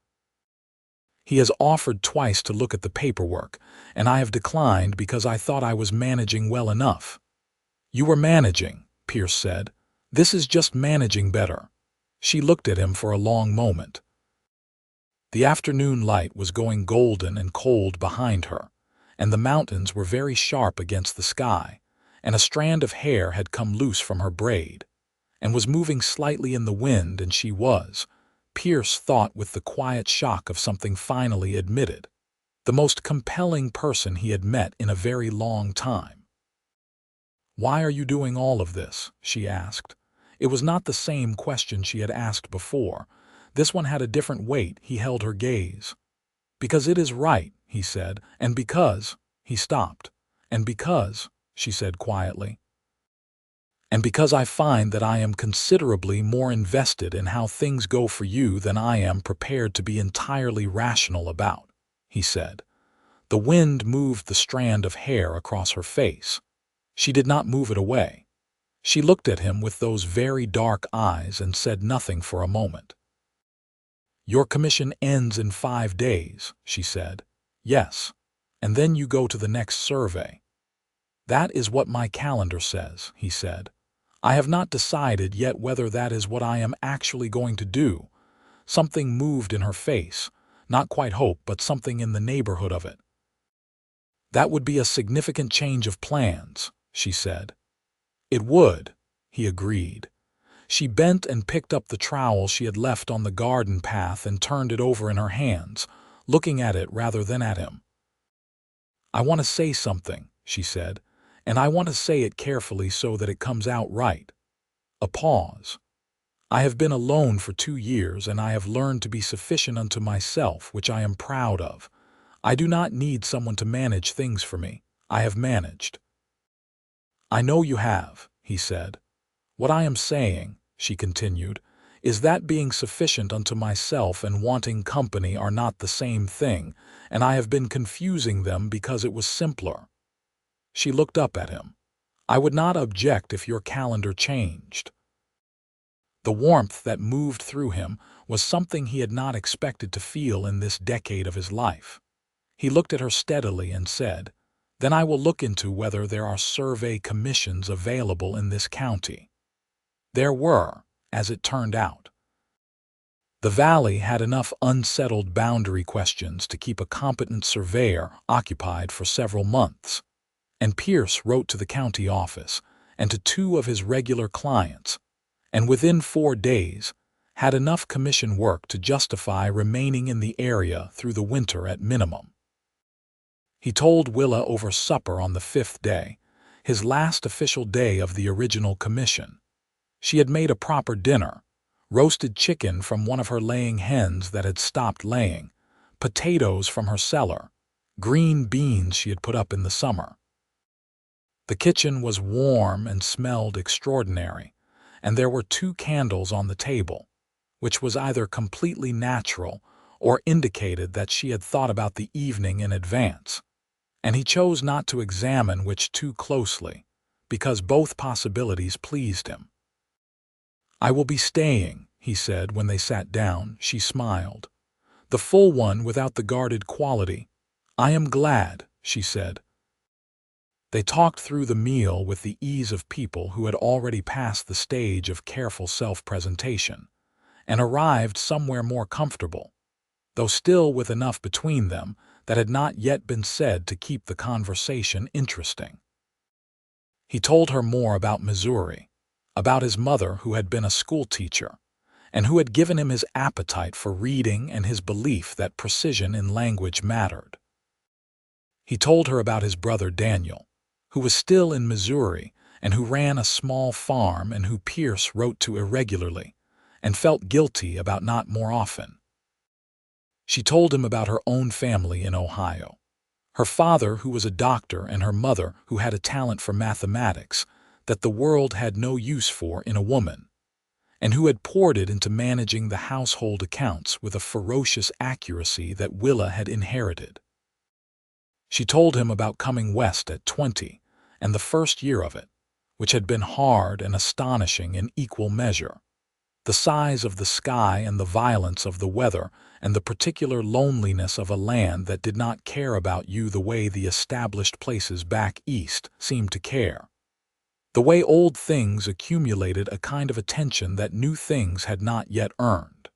He has offered twice to look at the paperwork, and I have declined because I thought I was managing well enough. You were managing, Pierce said. This is just managing better. She looked at him for a long moment. The afternoon light was going golden and cold behind her, and the mountains were very sharp against the sky, and a strand of hair had come loose from her braid, and was moving slightly in the wind, and she was, Pierce thought with the quiet shock of something finally admitted, the most compelling person he had met in a very long time. Why are you doing all of this? She asked. It was not the same question she had asked before. This one had a different weight. He held her gaze. Because it is right, he said, and because, he stopped, and because, she said quietly, and because I find that I am considerably more invested in how things go for you than I am prepared to be entirely rational about, he said. The wind moved the strand of hair across her face. She did not move it away. She looked at him with those very dark eyes and said nothing for a moment. Your commission ends in 5 days, she said. Yes. And then you go to the next survey. That is what my calendar says, he said. I have not decided yet whether that is what I am actually going to do. Something moved in her face. Not quite hope, but something in the neighborhood of it. That would be a significant change of plans, she said. It would, he agreed. She bent and picked up the trowel she had left on the garden path and turned it over in her hands, looking at it rather than at him. I want to say something, she said, and I want to say it carefully so that it comes out right. A pause. I have been alone for 2 years, and I have learned to be sufficient unto myself, which I am proud of. I do not need someone to manage things for me. I have managed. I know you have, he said. What I am saying, she continued, is that being sufficient unto myself and wanting company are not the same thing, and I have been confusing them because it was simpler. She looked up at him. I would not object if your calendar changed. The warmth that moved through him was something he had not expected to feel in this decade of his life. He looked at her steadily and said, Then I will look into whether there are survey commissions available in this county. There were, as it turned out. The valley had enough unsettled boundary questions to keep a competent surveyor occupied for several months, and Pierce wrote to the county office and to 2 of his regular clients, and within 4 days had enough commission work to justify remaining in the area through the winter at minimum. He told Willa over supper on the 5th day, his last official day of the original commission. She had made a proper dinner, roasted chicken from one of her laying hens that had stopped laying, potatoes from her cellar, green beans she had put up in the summer. The kitchen was warm and smelled extraordinary, and there were 2 candles on the table, which was either completely natural or indicated that she had thought about the evening in advance, and he chose not to examine which too closely, because both possibilities pleased him. I will be staying, he said when they sat down. She smiled. The full one without the guarded quality. I am glad, she said. They talked through the meal with the ease of people who had already passed the stage of careful self-presentation, and arrived somewhere more comfortable, though still with enough between them that had not yet been said to keep the conversation interesting. He told her more about Missouri, about his mother who had been a schoolteacher, and who had given him his appetite for reading and his belief that precision in language mattered. He told her about his brother Daniel, who was still in Missouri and who ran a small farm and who Pierce wrote to irregularly and felt guilty about not more often. She told him about her own family in Ohio, her father who was a doctor and her mother who had a talent for mathematics that the world had no use for in a woman, and who had poured it into managing the household accounts with a ferocious accuracy that Willa had inherited. She told him about coming west at 20 and the first year of it, which had been hard and astonishing in equal measure. The size of the sky and the violence of the weather and the particular loneliness of a land that did not care about you the way the established places back east seemed to care. The way old things accumulated a kind of attention that new things had not yet earned.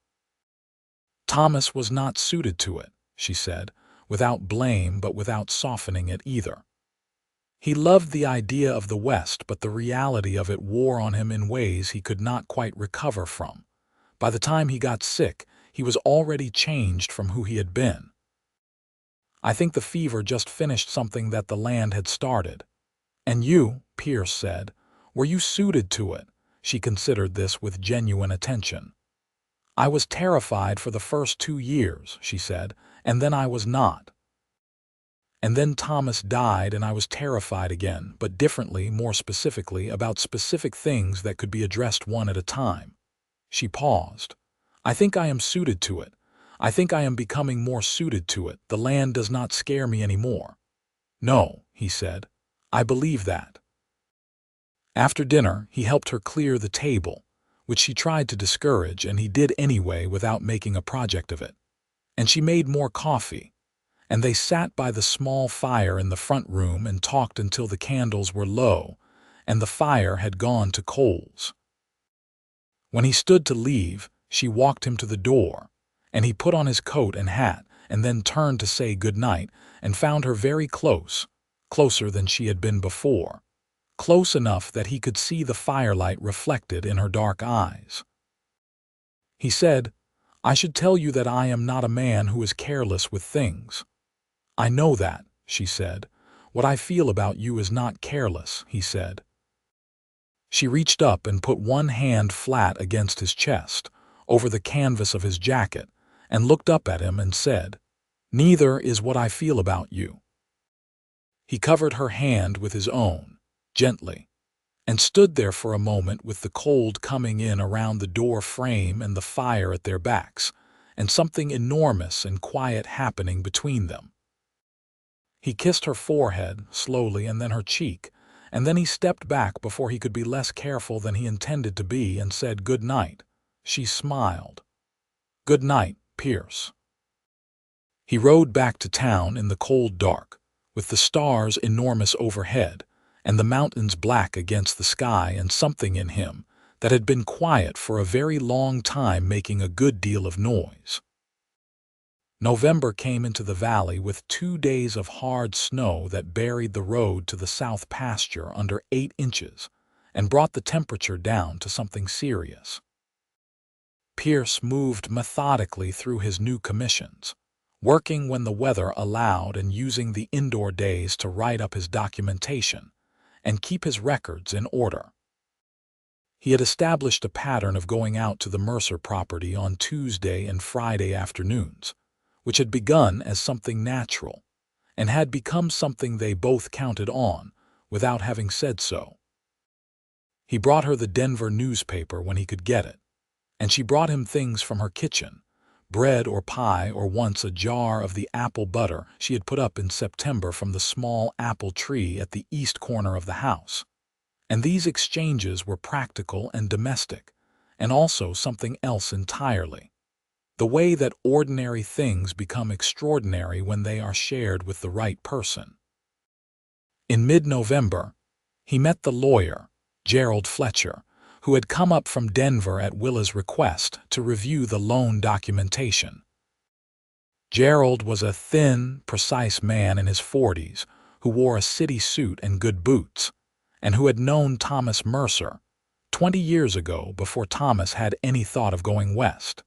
Thomas was not suited to it, she said, without blame but without softening it either. He loved the idea of the West, but the reality of it wore on him in ways he could not quite recover from. By the time he got sick, he was already changed from who he had been. I think the fever just finished something that the land had started. And you, Pierce said, were you suited to it? She considered this with genuine attention. I was terrified for the first 2 years, she said, and then I was not. And then Thomas died and I was terrified again, but differently, more specifically, about specific things that could be addressed one at a time. She paused. I think I am suited to it. I think I am becoming more suited to it. The land does not scare me anymore. No, he said. I believe that. After dinner, he helped her clear the table, which she tried to discourage, and he did anyway without making a project of it. And she made more coffee, and they sat by the small fire in the front room and talked until the candles were low and the fire had gone to coals. When he stood to leave, she walked him to the door, and he put on his coat and hat and then turned to say good night and found her very close, closer than she had been before, close enough that he could see the firelight reflected in her dark eyes. He said, "I should tell you that I am not a man who is careless with things." "I know that," she said. "What I feel about you is not careless," he said. She reached up and put one hand flat against his chest, over the canvas of his jacket, and looked up at him and said, "Neither is what I feel about you." He covered her hand with his own, gently, and stood there for a moment with the cold coming in around the door frame and the fire at their backs, and something enormous and quiet happening between them. He kissed her forehead, slowly, and then her cheek, and then he stepped back before he could be less careful than he intended to be and said good night. She smiled. "Good night, Pierce." He rode back to town in the cold dark, with the stars enormous overhead, and the mountains black against the sky, and something in him that had been quiet for a very long time making a good deal of noise. November came into the valley with 2 days of hard snow that buried the road to the south pasture under 8 inches and brought the temperature down to something serious. Pierce moved methodically through his new commissions, working when the weather allowed and using the indoor days to write up his documentation and keep his records in order. He had established a pattern of going out to the Mercer property on Tuesday and Friday afternoons, which had begun as something natural and had become something they both counted on without having said so. He brought her the Denver newspaper when he could get it, and she brought him things from her kitchen, bread or pie, or once a jar of the apple butter she had put up in September from the small apple tree at the east corner of the house. And these exchanges were practical and domestic, and also something else entirely. The way that ordinary things become extraordinary when they are shared with the right person. In mid-November, he met the lawyer, Gerald Fletcher, who had come up from Denver at Willa's request to review the loan documentation. Gerald was a thin, precise man in his 40s who wore a city suit and good boots, and who had known Thomas Mercer 20 years ago before Thomas had any thought of going west.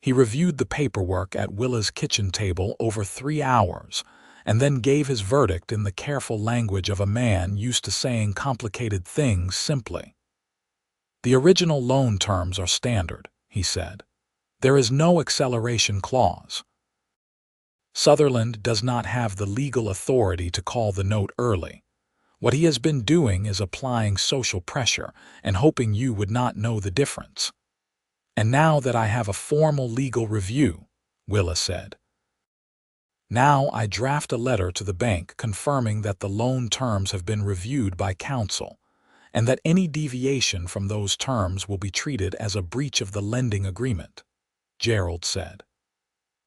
He reviewed the paperwork at Willa's kitchen table over 3 hours and then gave his verdict in the careful language of a man used to saying complicated things simply. "The original loan terms are standard," he said. "There is no acceleration clause. Sutherland does not have the legal authority to call the note early. What he has been doing is applying social pressure and hoping you would not know the difference. And now that I have a formal legal review," Willa said, "now I draft a letter to the bank confirming that the loan terms have been reviewed by counsel, and that any deviation from those terms will be treated as a breach of the lending agreement," Gerald said.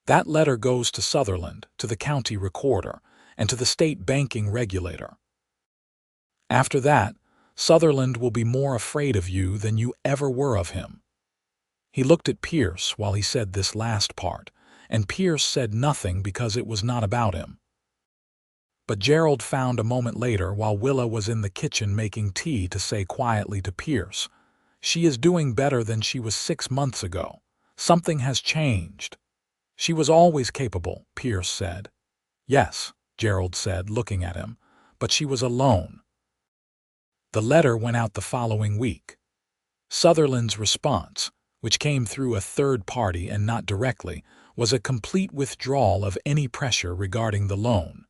"That letter goes to Sutherland, to the county recorder, and to the state banking regulator. After that, Sutherland will be more afraid of you than you ever were of him." He looked at Pierce while he said this last part, and Pierce said nothing because it was not about him. But Gerald found a moment later while Willa was in the kitchen making tea to say quietly to Pierce, "She is doing better than she was 6 months ago. Something has changed." "She was always capable," Pierce said. "Yes," Gerald said, looking at him, "but she was alone." The letter went out the following week. Sutherland's response, which came through a third party and not directly, was a complete withdrawal of any pressure regarding the loan.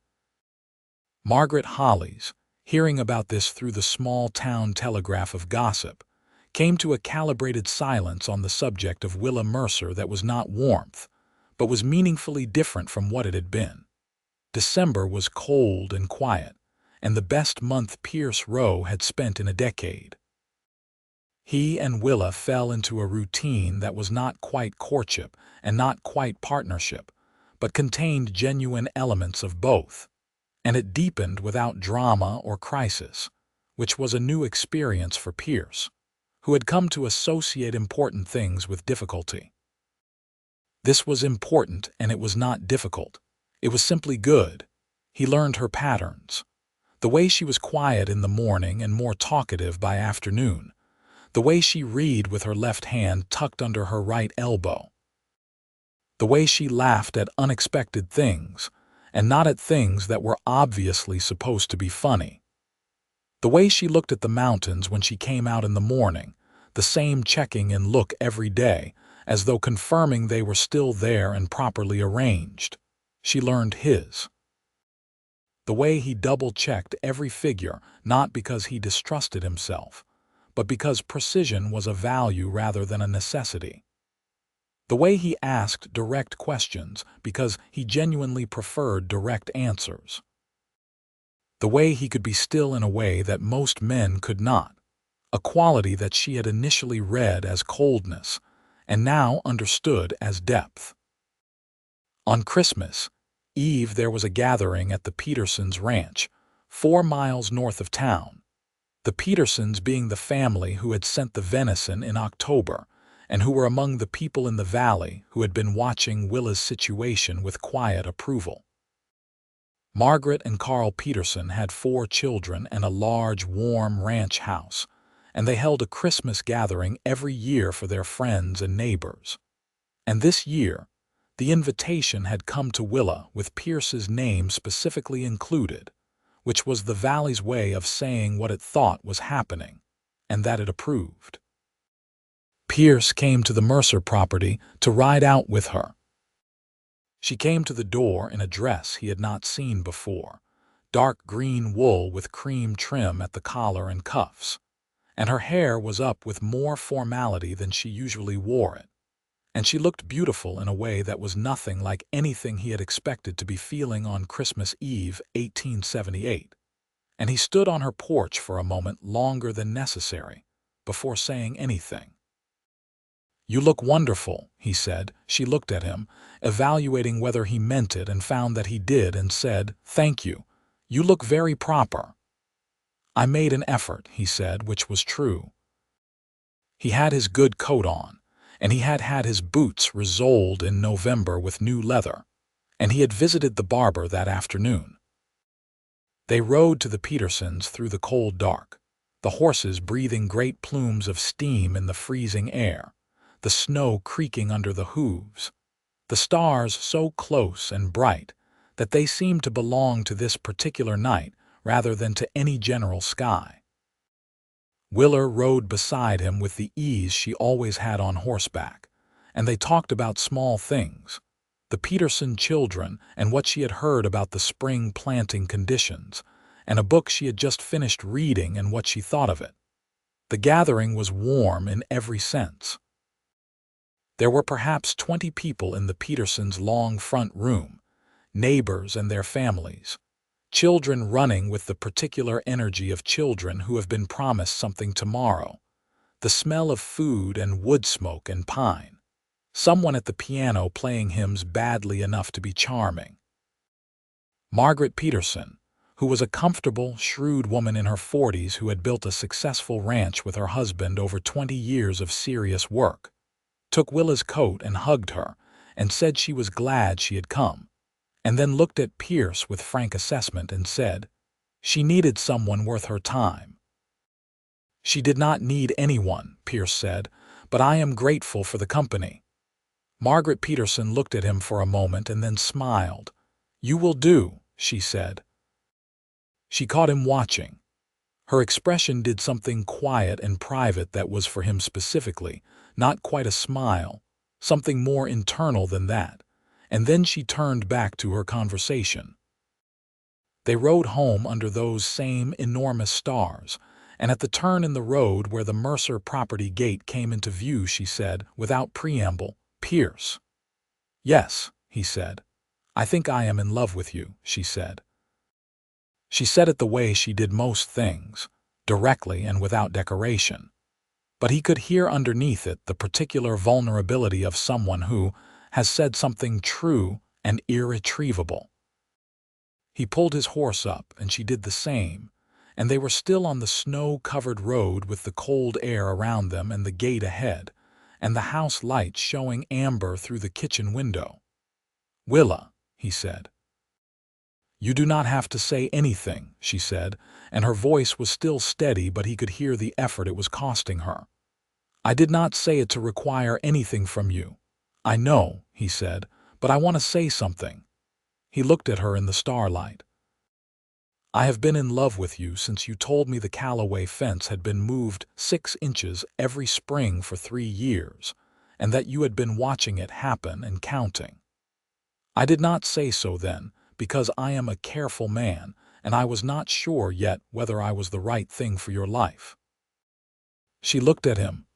Margaret Hollies, hearing about this through the small-town telegraph of gossip, came to a calibrated silence on the subject of Willa Mercer that was not warmth, but was meaningfully different from what it had been. December was cold and quiet, and the best month Pierce Rowe had spent in a decade. He and Willa fell into a routine that was not quite courtship and not quite partnership, but contained genuine elements of both. And it deepened without drama or crisis, which was a new experience for Pierce, who had come to associate important things with difficulty. This was important, and it was not difficult. It was simply good. He learned her patterns. The way she was quiet in the morning and more talkative by afternoon. The way she read with her left hand tucked under her right elbow. The way she laughed at unexpected things, and not at things that were obviously supposed to be funny. The way she looked at the mountains when she came out in the morning, the same checking-in look every day, as though confirming they were still there and properly arranged. She learned his. The way he double-checked every figure, not because he distrusted himself, but because precision was a value rather than a necessity. The way he asked direct questions because he genuinely preferred direct answers. The way he could be still in a way that most men could not, a quality that she had initially read as coldness and now understood as depth. On Christmas Eve there was a gathering at the Petersons' ranch, 4 miles north of town. The Petersons being the family who had sent the venison in October, and who were among the people in the valley who had been watching Willa's situation with quiet approval. Margaret and Carl Peterson had 4 children and a large, warm ranch house, and they held a Christmas gathering every year for their friends and neighbors. And this year, the invitation had come to Willa with Pierce's name specifically included, which was the valley's way of saying what it thought was happening, and that it approved. Pierce came to the Mercer property to ride out with her. She came to the door in a dress he had not seen before, dark green wool with cream trim at the collar and cuffs, and her hair was up with more formality than she usually wore it, and she looked beautiful in a way that was nothing like anything he had expected to be feeling on Christmas Eve, 1878, and he stood on her porch for a moment longer than necessary before saying anything. "You look wonderful," he said. She looked at him, evaluating whether he meant it, and found that he did, and said, "Thank you. You look very proper." "I made an effort," he said, which was true. He had his good coat on, and he had had his boots resoled in November with new leather, and he had visited the barber that afternoon. They rode to the Petersons through the cold dark, the horses breathing great plumes of steam in the freezing air, the snow creaking under the hooves, the stars so close and bright that they seemed to belong to this particular night rather than to any general sky. Willa rode beside him with the ease she always had on horseback, and they talked about small things, the Peterson children and what she had heard about the spring planting conditions, and a book she had just finished reading and what she thought of it. The gathering was warm in every sense. There were perhaps 20 people in the Petersons' long front room, neighbors and their families, children running with the particular energy of children who have been promised something tomorrow, the smell of food and wood smoke and pine, someone at the piano playing hymns badly enough to be charming. Margaret Peterson, who was a comfortable, shrewd woman in her 40s who had built a successful ranch with her husband over 20 years of serious work, took Willa's coat and hugged her and said she was glad she had come, and then looked at Pierce with frank assessment and said she needed someone worth her time. "She did not need anyone," Pierce said, "but I am grateful for the company." Margaret Peterson looked at him for a moment and then smiled. "You will do," she said. She caught him watching. Her expression did something quiet and private that was for him specifically, not quite a smile, something more internal than that, and then she turned back to her conversation. They rode home under those same enormous stars, and at the turn in the road where the Mercer property gate came into view she said, without preamble, "Pierce." "Yes," he said. "I think I am in love with you," she said. She said it the way she did most things, directly and without decoration. but he could hear underneath it the particular vulnerability of someone who has said something true and irretrievable. He pulled his horse up, and she did the same, and they were still on the snow-covered road with the cold air around them and the gate ahead, and the house lights showing amber through the kitchen window. "Willa," he said. "You do not have to say anything," she said, and her voice was still steady, but he could hear the effort it was costing her. "I did not say it to require anything from you. I know," he said, "but I want to say something." He looked at her in the starlight. "I have been in love with you since you told me the Callaway fence had been moved 6 inches every spring for 3 years, and that you had been watching it happen and counting. I did not say so then, because I am a careful man, and I was not sure yet whether I was the right thing for your life." She looked at him.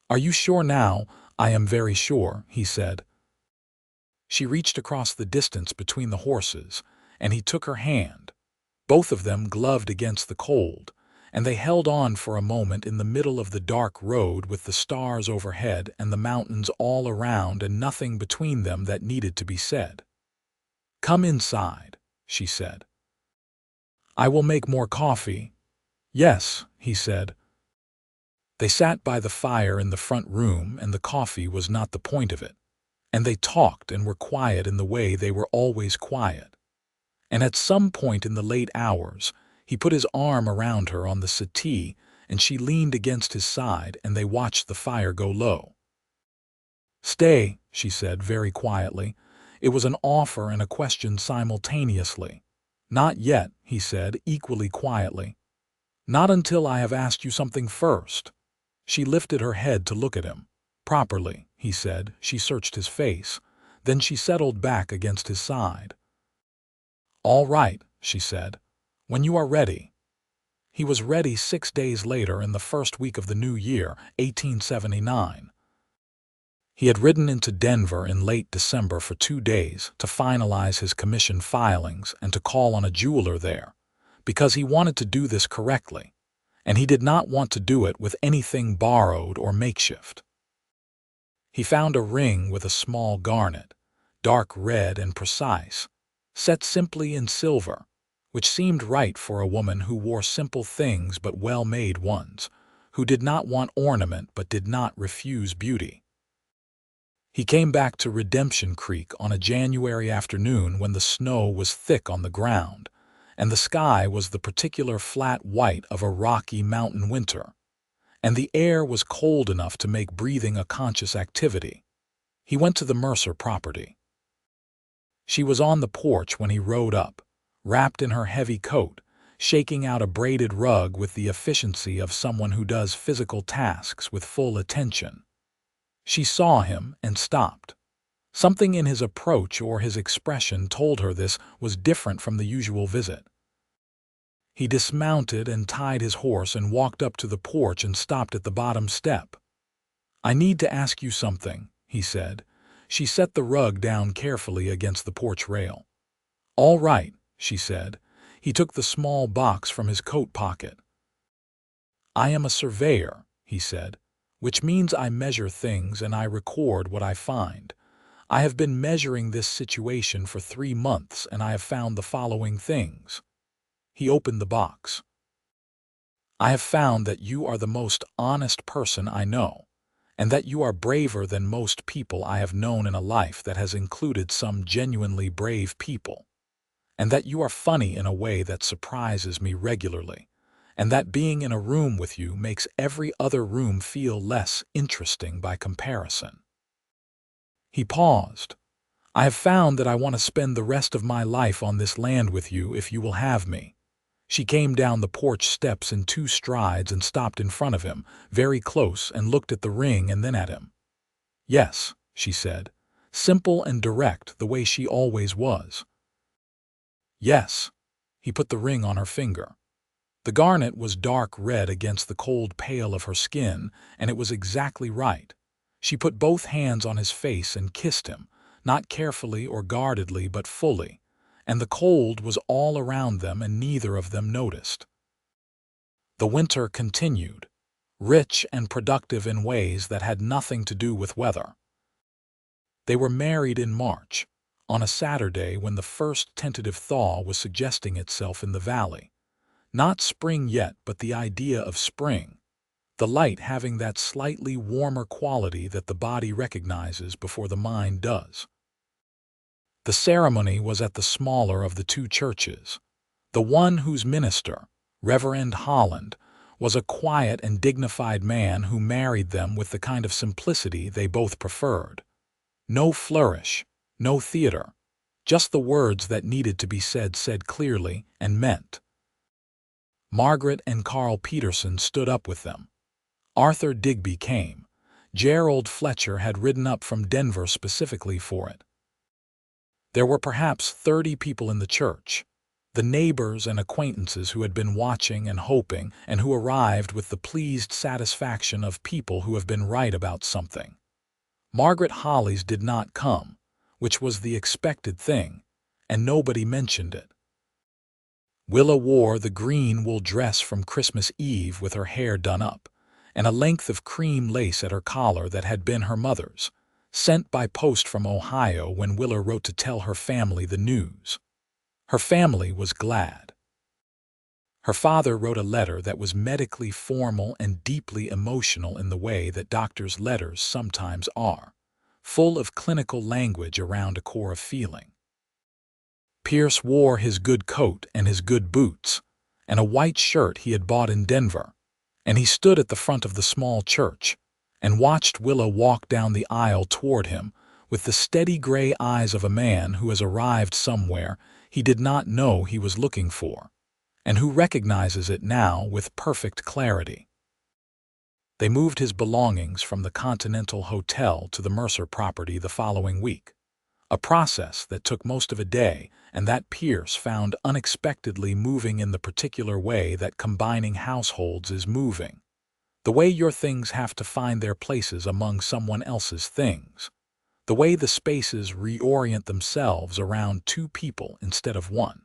"Are you sure now?" "I am very sure," he said. She reached across the distance between the horses, and he took her hand, both of them gloved against the cold, and they held on for a moment in the middle of the dark road with the stars overhead and the mountains all around and nothing between them that needed to be said. "Come inside," she said. "I will make more coffee." "Yes," he said. They sat by the fire in the front room, and the coffee was not the point of it, and they talked and were quiet in the way they were always quiet. And at some point in the late hours, he put his arm around her on the settee, and she leaned against his side, and they watched the fire go low. "Stay," she said very quietly. It was an offer and a question simultaneously. "Not yet," he said equally quietly. "Not until I have asked you something first." She lifted her head to look at him. "Properly," he said. She searched his face. Then she settled back against his side. "All right," she said. "When you are ready." He was ready 6 days later in the first week of the new year, 1879. He had ridden into Denver in late December for 2 days to finalize his commission filings and to call on a jeweler there, because he wanted to do this correctly, and he did not want to do it with anything borrowed or makeshift. He found a ring with a small garnet, dark red and precise, set simply in silver, which seemed right for a woman who wore simple things but well-made ones, who did not want ornament but did not refuse beauty. He came back to Redemption Creek on a January afternoon when the snow was thick on the ground, and the sky was the particular flat white of a rocky mountain winter, and the air was cold enough to make breathing a conscious activity. He went to the Mercer property. She was on the porch when he rode up, wrapped in her heavy coat, shaking out a braided rug with the efficiency of someone who does physical tasks with full attention. She saw him and stopped. Something in his approach or his expression told her this was different from the usual visit. He dismounted and tied his horse and walked up to the porch and stopped at the bottom step. "I need to ask you something," he said. She set the rug down carefully against the porch rail. "All right," she said. He took the small box from his coat pocket. "I am a surveyor," he said, "which means I measure things and I record what I find. I have been measuring this situation for 3 months and I have found the following things." He opened the box. "I have found that you are the most honest person I know, and that you are braver than most people I have known in a life that has included some genuinely brave people, and that you are funny in a way that surprises me regularly, and that being in a room with you makes every other room feel less interesting by comparison." He paused. "I have found that I want to spend the rest of my life on this land with you if you will have me." She came down the porch steps in 2 strides and stopped in front of him, very close, and looked at the ring and then at him. "Yes," she said, simple and direct the way she always was. "Yes." He put the ring on her finger. The garnet was dark red against the cold pale of her skin, and it was exactly right. She put both hands on his face and kissed him, not carefully or guardedly but fully, and the cold was all around them and neither of them noticed. The winter continued. rich and productive in ways that had nothing to do with weather. They were married in March, on a Saturday when the first tentative thaw was suggesting itself in the valley. Not spring yet, but the idea of spring, the light having that slightly warmer quality that the body recognizes before the mind does. The ceremony was at the smaller of the two churches, the one whose minister, Reverend Holland, was a quiet and dignified man who married them with the kind of simplicity they both preferred. No flourish, no theater, just the words that needed to be said clearly and meant. Margaret and Carl Peterson stood up with them. Arthur Digby came. Gerald Fletcher had ridden up from Denver specifically for it. There were perhaps 30 people in the church, the neighbors and acquaintances who had been watching and hoping and who arrived with the pleased satisfaction of people who have been right about something. Margaret Hollies did not come, which was the expected thing, and nobody mentioned it. Willa wore the green wool dress from Christmas Eve with her hair done up, and a length of cream lace at her collar that had been her mother's, sent by post from Ohio when Willa wrote to tell her family the news. Her family was glad. Her father wrote a letter that was medically formal and deeply emotional in the way that doctors' letters sometimes are, full of clinical language around a core of feeling. Pierce wore his good coat and his good boots, and a white shirt he had bought in Denver, and he stood at the front of the small church and watched Willa walk down the aisle toward him with the steady gray eyes of a man who has arrived somewhere he did not know he was looking for, and who recognizes it now with perfect clarity. They moved his belongings from the Continental Hotel to the Mercer property the following week, a process that took most of a day and that Pierce found unexpectedly moving in the particular way that combining households is moving, the way your things have to find their places among someone else's things, the way the spaces reorient themselves around two people instead of one.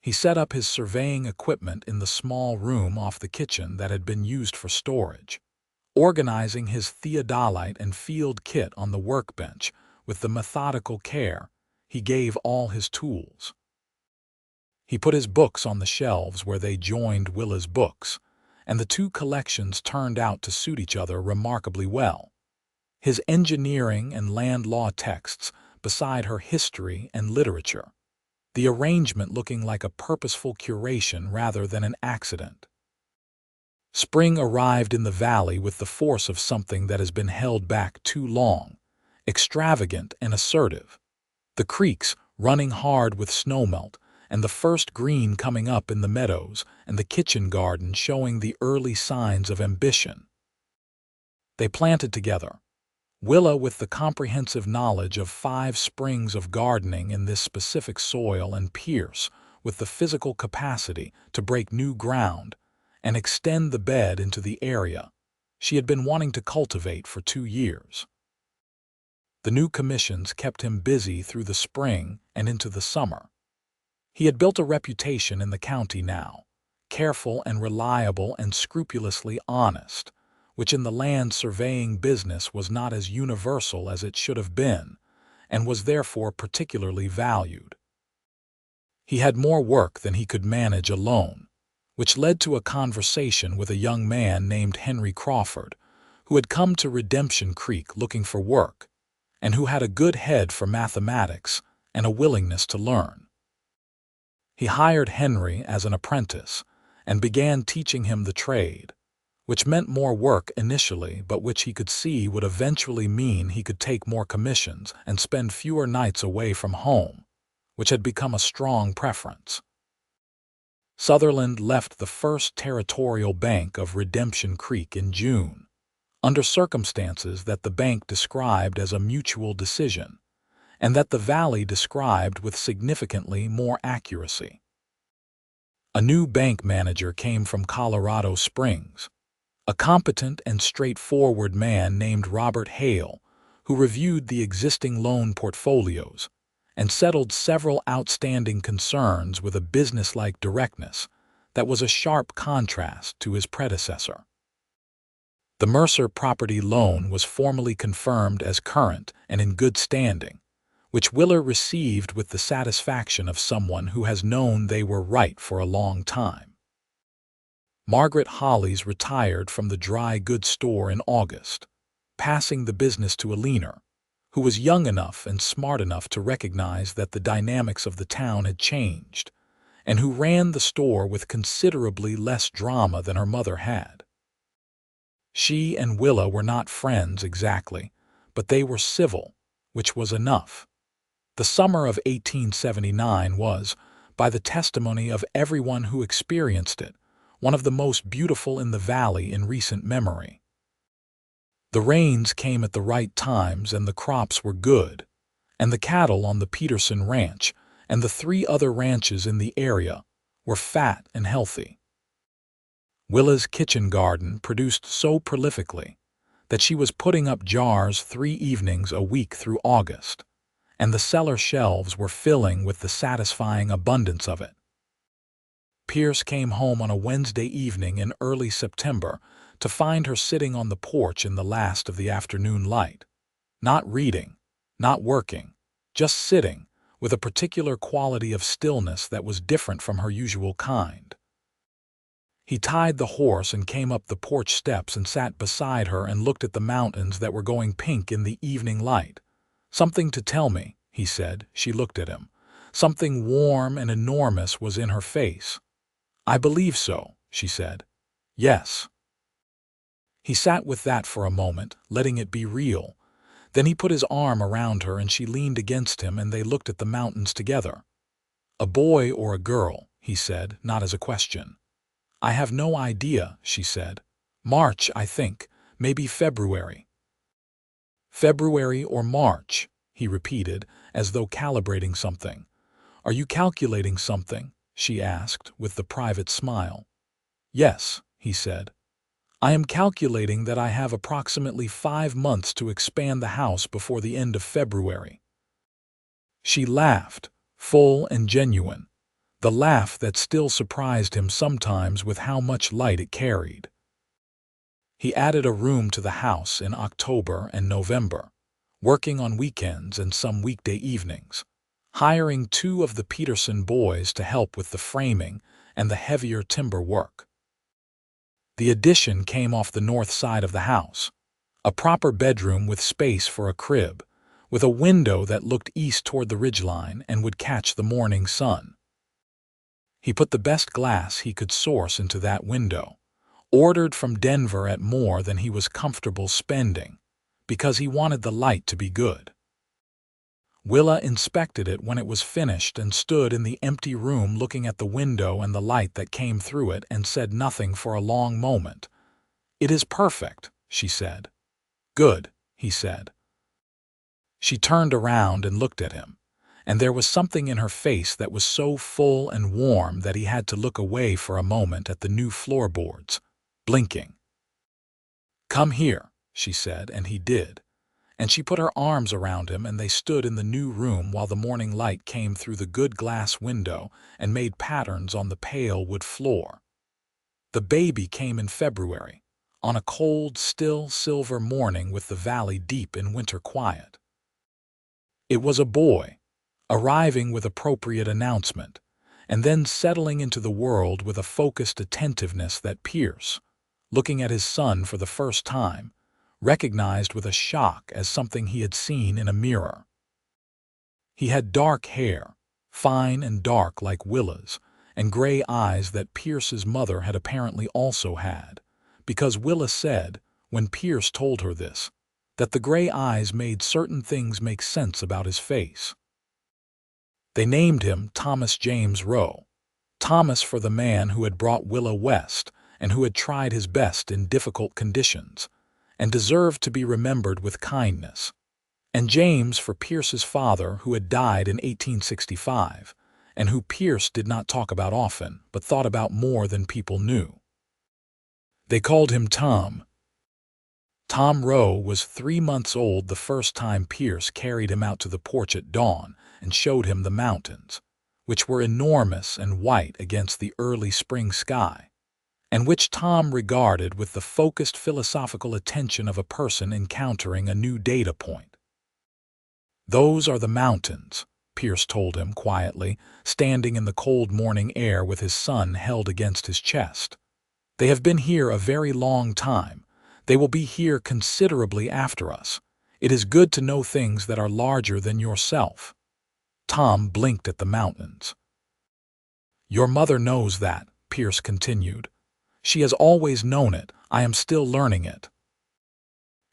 He set up his surveying equipment in the small room off the kitchen that had been used for storage, organizing his theodolite and field kit on the workbench with the methodical care he gave all his tools. He put his books on the shelves where they joined Willa's books, and the two collections turned out to suit each other remarkably well. His engineering and land law texts beside her history and literature, the arrangement looking like a purposeful curation rather than an accident. Spring arrived in the valley with the force of something that has been held back too long, extravagant and assertive. The creeks running hard with snowmelt, and the first green coming up in the meadows, and the kitchen garden showing the early signs of ambition. They planted together, Willa with the comprehensive knowledge of 5 springs of gardening in this specific soil, and Pierce with the physical capacity to break new ground and extend the bed into the area she had been wanting to cultivate for 2 years. The new commissions kept him busy through the spring and into the summer. He had built a reputation in the county now, careful and reliable and scrupulously honest, which in the land surveying business was not as universal as it should have been, and was therefore particularly valued. He had more work than he could manage alone, which led to a conversation with a young man named Henry Crawford, who had come to Redemption Creek looking for work, and who had a good head for mathematics and a willingness to learn. He hired Henry as an apprentice and began teaching him the trade, which meant more work initially, but which he could see would eventually mean he could take more commissions and spend fewer nights away from home, which had become a strong preference. Sutherland left the First Territorial Bank of Redemption Creek in June, under circumstances that the bank described as a mutual decision, and that the valley described with significantly more accuracy. A new bank manager came from Colorado Springs, a competent and straightforward man named Robert Hale, who reviewed the existing loan portfolios and settled several outstanding concerns with a businesslike directness that was a sharp contrast to his predecessor. The Mercer property loan was formally confirmed as current and in good standing, which Willa received with the satisfaction of someone who has known they were right for a long time. Margaret Hollies retired from the dry goods store in August, passing the business to a leaner, who was young enough and smart enough to recognize that the dynamics of the town had changed, and who ran the store with considerably less drama than her mother had. She and Willa were not friends exactly, but they were civil, which was enough. The summer of 1879 was, by the testimony of everyone who experienced it, one of the most beautiful in the valley in recent memory. The rains came at the right times and the crops were good, and the cattle on the Peterson Ranch and the 3 other ranches in the area were fat and healthy. Willa's kitchen garden produced so prolifically that she was putting up jars 3 evenings a week through August, and the cellar shelves were filling with the satisfying abundance of it. Pierce came home on a Wednesday evening in early September to find her sitting on the porch in the last of the afternoon light, not reading, not working, just sitting, with a particular quality of stillness that was different from her usual kind. He tied the horse and came up the porch steps and sat beside her and looked at the mountains that were going pink in the evening light. "Something to tell me," he said. She looked at him. Something warm and enormous was in her face. "I believe so," she said. "Yes." He sat with that for a moment, letting it be real. Then he put his arm around her and she leaned against him and they looked at the mountains together. "A boy or a girl?" he said, not as a question. "I have no idea," she said. "March, I think. Maybe February." "February or March," he repeated, as though calibrating something. "Are you calculating something?" she asked, with the private smile. "Yes," he said. "I am calculating that I have approximately 5 months to expand the house before the end of February." She laughed, full and genuine, the laugh that still surprised him sometimes with how much light it carried. He added a room to the house in October and November, working on weekends and some weekday evenings, hiring 2 of the Peterson boys to help with the framing and the heavier timber work. The addition came off the north side of the house, a proper bedroom with space for a crib, with a window that looked east toward the ridgeline and would catch the morning sun. He put the best glass he could source into that window, ordered from Denver at more than he was comfortable spending, because he wanted the light to be good. Willa inspected it when it was finished and stood in the empty room looking at the window and the light that came through it and said nothing for a long moment. "It is perfect," she said. "Good," he said. She turned around and looked at him, and there was something in her face that was so full and warm that he had to look away for a moment at the new floorboards, blinking. "Come here," she said, and he did. And she put her arms around him and they stood in the new room while the morning light came through the good glass window and made patterns on the pale wood floor. The baby came in February, on a cold, still, silver morning with the valley deep in winter quiet. It was a boy, arriving with appropriate announcement, and then settling into the world with a focused attentiveness that Pierce, looking at his son for the first time, recognized with a shock as something he had seen in a mirror. He had dark hair, fine and dark like Willa's, and gray eyes that Pierce's mother had apparently also had, because Willa said, when Pierce told her this, that the gray eyes made certain things make sense about his face. They named him Thomas James Rowe, Thomas for the man who had brought Willa west and who had tried his best in difficult conditions, and deserved to be remembered with kindness, and James for Pierce's father who had died in 1865, and who Pierce did not talk about often, but thought about more than people knew. They called him Tom. Tom Rowe was 3 months old the first time Pierce carried him out to the porch at dawn and showed him the mountains, which were enormous and white against the early spring sky, and which Tom regarded with the focused philosophical attention of a person encountering a new data point. "Those are the mountains," Pierce told him quietly, standing in the cold morning air with his son held against his chest. "They have been here a very long time. They will be here considerably after us. It is good to know things that are larger than yourself." Tom blinked at the mountains. "Your mother knows that," Pierce continued. "She has always known it. I am still learning it."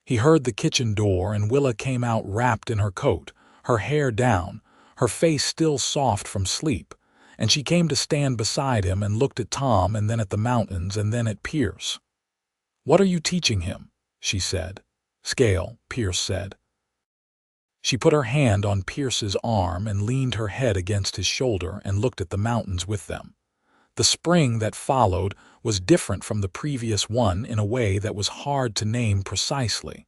He heard the kitchen door, and Willa came out wrapped in her coat, her hair down, her face still soft from sleep, and she came to stand beside him and looked at Tom and then at the mountains and then at Pierce. "What are you teaching him?" she said. "Scale," Pierce said. She put her hand on Pierce's arm and leaned her head against his shoulder and looked at the mountains with them. The spring that followed was different from the previous one in a way that was hard to name precisely,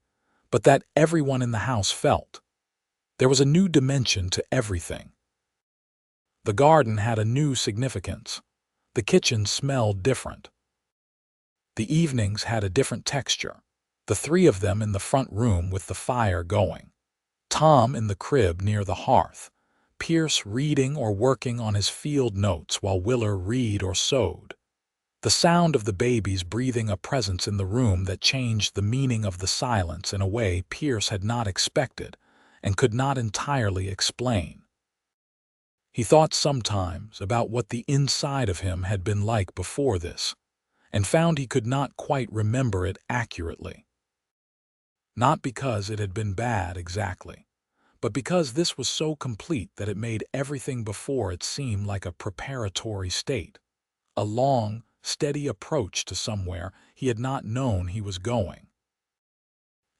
but that everyone in the house felt. There was a new dimension to everything. The garden had a new significance. The kitchen smelled different. The evenings had a different texture, the three of them in the front room with the fire going. Tom in the crib near the hearth, Pierce reading or working on his field notes while Willa read or sewed. The sound of the babies breathing a presence in the room that changed the meaning of the silence in a way Pierce had not expected and could not entirely explain. He thought sometimes about what the inside of him had been like before this, and found he could not quite remember it accurately. Not because it had been bad exactly, but because this was so complete that it made everything before it seem like a preparatory state, a long, steady approach to somewhere he had not known he was going.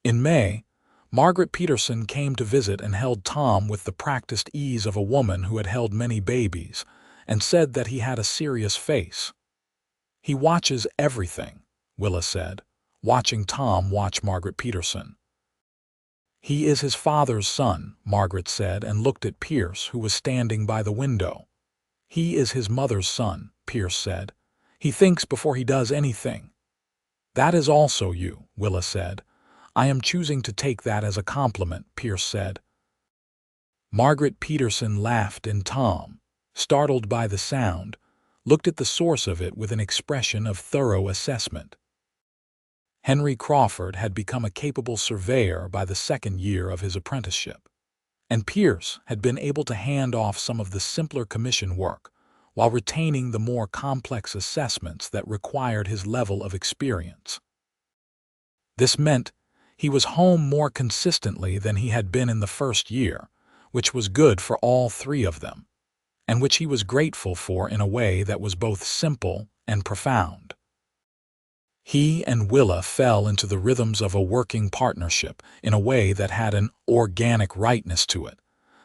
In May, Margaret Peterson came to visit and held Tom with the practiced ease of a woman who had held many babies, and said that he had a serious face. "He watches everything," Willa said, watching Tom watch Margaret Peterson. "He is his father's son," Margaret said, and looked at Pierce, who was standing by the window. "He is his mother's son," Pierce said. "He thinks before he does anything." "That is also you," Willa said. "I am choosing to take that as a compliment," Pierce said. Margaret Peterson laughed, and Tom, startled by the sound, looked at the source of it with an expression of thorough assessment. Henry Crawford had become a capable surveyor by the second year of his apprenticeship, and Pierce had been able to hand off some of the simpler commission work while retaining the more complex assessments that required his level of experience. This meant he was home more consistently than he had been in the first year, which was good for all three of them, and which he was grateful for in a way that was both simple and profound. He and Willa fell into the rhythms of a working partnership in a way that had an organic rightness to it,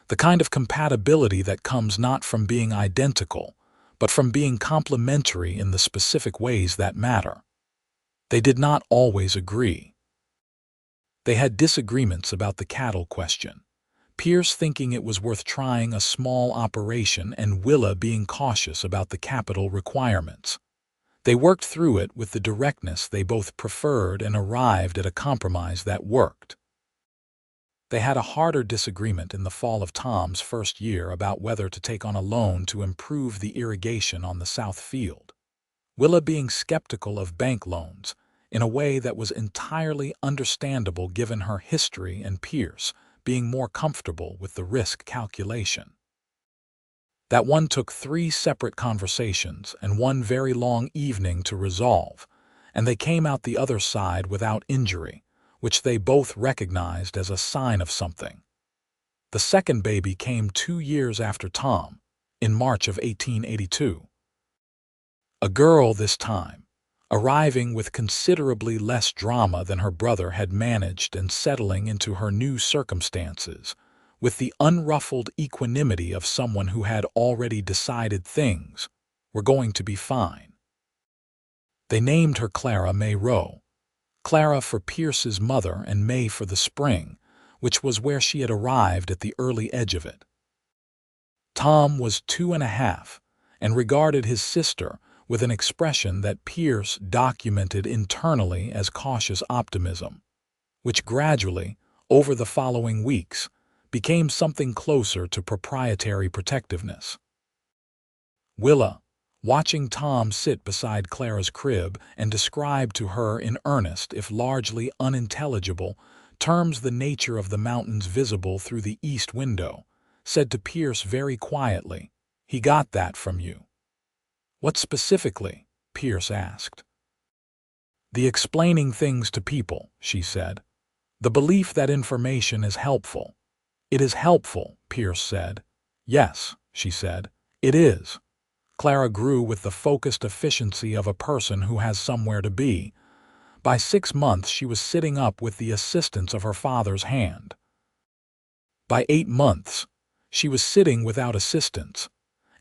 the kind of compatibility that comes not from being identical, but from being complementary in the specific ways that matter. They did not always agree. They had disagreements about the cattle question, Pierce thinking it was worth trying a small operation and Willa being cautious about the capital requirements. They worked through it with the directness they both preferred and arrived at a compromise that worked. They had a harder disagreement in the fall of Tom's first year about whether to take on a loan to improve the irrigation on the south field, Willa being skeptical of bank loans in a way that was entirely understandable given her history, and Pierce being more comfortable with the risk calculation. That one took 3 separate conversations and one very long evening to resolve, and they came out the other side without injury, which they both recognized as a sign of something. The second baby came 2 years after Tom, in March of 1882. A girl this time, arriving with considerably less drama than her brother had managed and settling into her new circumstances, with the unruffled equanimity of someone who had already decided things were going to be fine. They named her Clara May Rowe, Clara for Pierce's mother and May for the spring, which was where she had arrived at the early edge of it. Tom was 2.5 and regarded his sister with an expression that Pierce documented internally as cautious optimism, which gradually, over the following weeks, became something closer to proprietary protectiveness. Willa, watching Tom sit beside Clara's crib and describe to her in earnest, if largely unintelligible, terms the nature of the mountains visible through the east window, said to Pierce very quietly, "He got that from you." "What specifically?" Pierce asked. "The explaining things to people," she said. "The belief that information is helpful." "It is helpful," Pierce said. "Yes," she said, "it is." Clara grew with the focused efficiency of a person who has somewhere to be. By 6 months she was sitting up with the assistance of her father's hand. By 8 months she was sitting without assistance,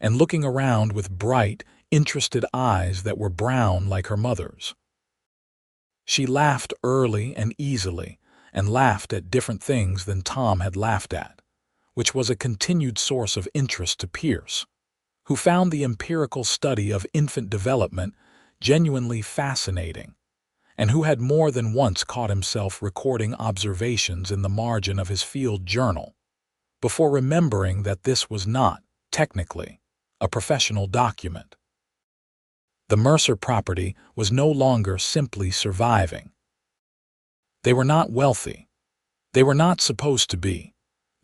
and looking around with bright, interested eyes that were brown like her mother's. She laughed early and easily, and laughed at different things than Tom had laughed at, which was a continued source of interest to Pierce, who found the empirical study of infant development genuinely fascinating, and who had more than once caught himself recording observations in the margin of his field journal, before remembering that this was not, technically, a professional document. The Mercer property was no longer simply surviving. They were not wealthy. They were not supposed to be.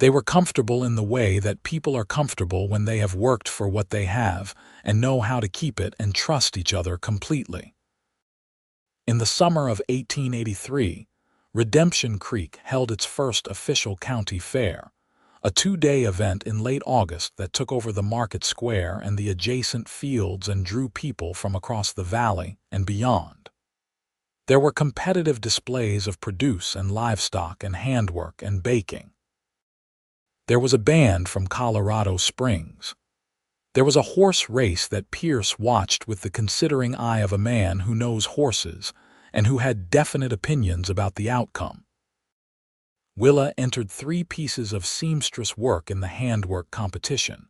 They were comfortable in the way that people are comfortable when they have worked for what they have and know how to keep it and trust each other completely. In the summer of 1883, Redemption Creek held its first official county fair, a 2-day event in late August that took over the market square and the adjacent fields and drew people from across the valley and beyond. There were competitive displays of produce and livestock and handwork and baking. There was a band from Colorado Springs. There was a horse race that Pierce watched with the considering eye of a man who knows horses and who had definite opinions about the outcome. Willa entered 3 pieces of seamstress work in the handwork competition: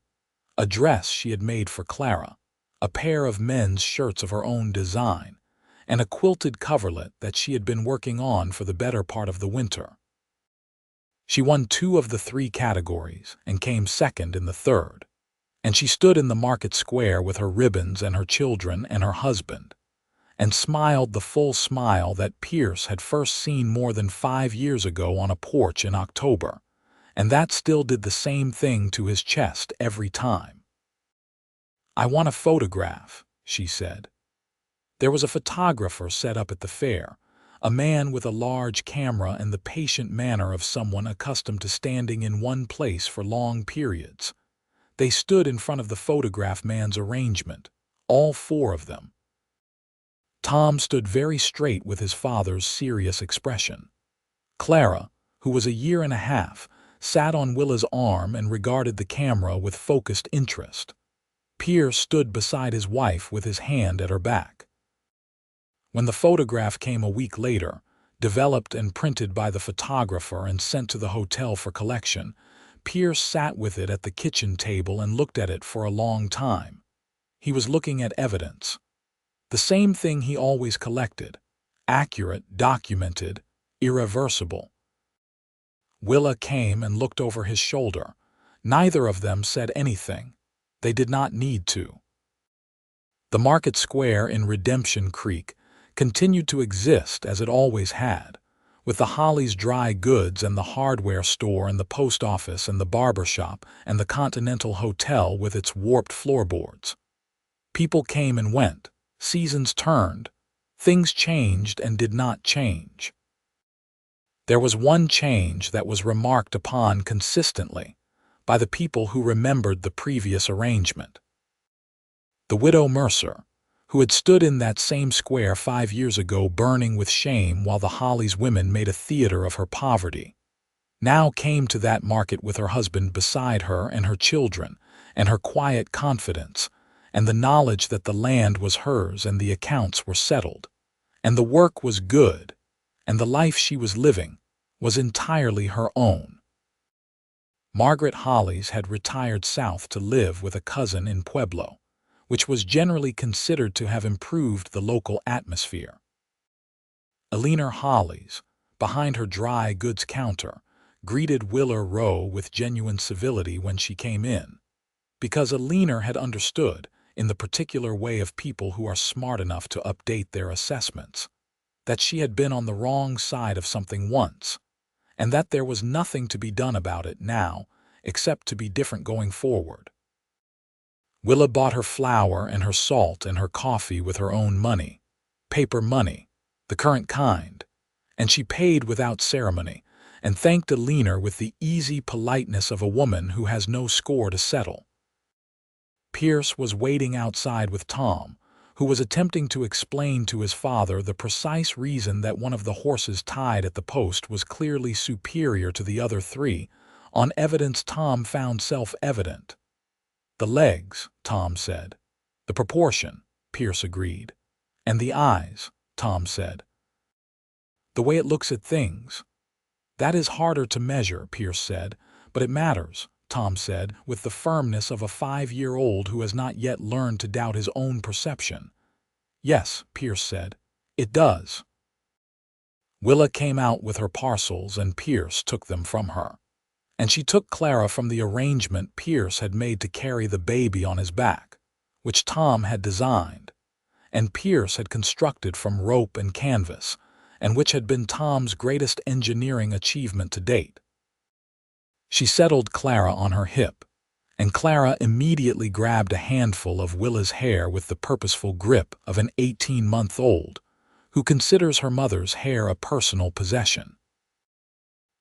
a dress she had made for Clara, a pair of men's shirts of her own design, and a quilted coverlet that she had been working on for the better part of the winter. She won 2 of the 3 categories and came second in the 3rd, and she stood in the market square with her ribbons and her children and her husband, and smiled the full smile that Pierce had first seen more than 5 years ago on a porch in October, and that still did the same thing to his chest every time. "I want a photograph," she said. There was a photographer set up at the fair, a man with a large camera and the patient manner of someone accustomed to standing in one place for long periods. They stood in front of the photograph man's arrangement, all 4 of them. Tom stood very straight with his father's serious expression. Clara, who was a year and a half, sat on Willa's arm and regarded the camera with focused interest. Pierce stood beside his wife with his hand at her back. When the photograph came a week later, developed and printed by the photographer and sent to the hotel for collection, Pierce sat with it at the kitchen table and looked at it for a long time. He was looking at evidence. The same thing he always collected: accurate, documented, irreversible. Willa came and looked over his shoulder. Neither of them said anything. They did not need to. The market square in Redemption Creek continued to exist as it always had, with the Holly's dry goods and the hardware store and the post office and the barber shop and the Continental Hotel with its warped floorboards. People came and went. Seasons turned. Things changed and did not change. There was one change that was remarked upon consistently by the people who remembered the previous arrangement. The widow Mercer, who had stood in that same square 5 years ago burning with shame while the Holly's women made a theater of her poverty, now came to that market with her husband beside her and her children, and her quiet confidence, and the knowledge that the land was hers and the accounts were settled, and the work was good, and the life she was living was entirely her own. Margaret Holly's had retired south to live with a cousin in Pueblo, which was generally considered to have improved the local atmosphere. Eleanor Hollies, behind her dry goods counter, greeted Willa Rowe with genuine civility when she came in, because Eleanor had understood, in the particular way of people who are smart enough to update their assessments, that she had been on the wrong side of something once, and that there was nothing to be done about it now except to be different going forward. Willa bought her flour and her salt and her coffee with her own money, paper money, the current kind, and she paid without ceremony and thanked Eleanor with the easy politeness of a woman who has no score to settle. Pierce was waiting outside with Tom, who was attempting to explain to his father the precise reason that one of the horses tied at the post was clearly superior to the other three, on evidence Tom found self-evident. "The legs," Tom said. "The proportion," Pierce agreed. "And the eyes," Tom said. "The way it looks at things." "That is harder to measure," Pierce said, "but it matters," Tom said, with the firmness of a 5-year-old who has not yet learned to doubt his own perception. "Yes," Pierce said, "it does." Willa came out with her parcels and Pierce took them from her. And she took Clara from the arrangement Pierce had made to carry the baby on his back, which Tom had designed, and Pierce had constructed from rope and canvas, and which had been Tom's greatest engineering achievement to date. She settled Clara on her hip, and Clara immediately grabbed a handful of Willa's hair with the purposeful grip of an 18-month-old, who considers her mother's hair a personal possession.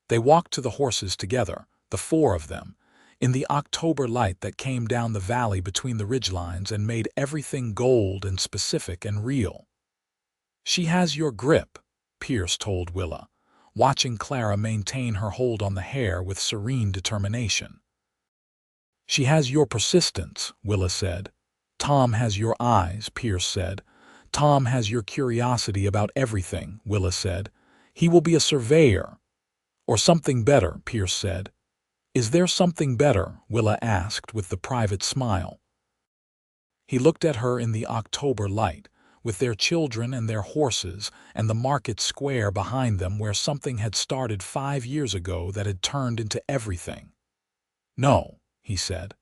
They walked to the horses together, the four of them, in the October light that came down the valley between the ridgelines and made everything gold and specific and real. "She has your grip," Pierce told Willa, watching Clara maintain her hold on the hair with serene determination. "She has your persistence," Willa said. "Tom has your eyes," Pierce said. "Tom has your curiosity about everything," Willa said. "He will be a surveyor." "Or something better," Pierce said. "Is there something better?" Willa asked with the private smile. He looked at her in the October light, with their children and their horses and the market square behind them where something had started 5 years ago that had turned into everything. "No," he said.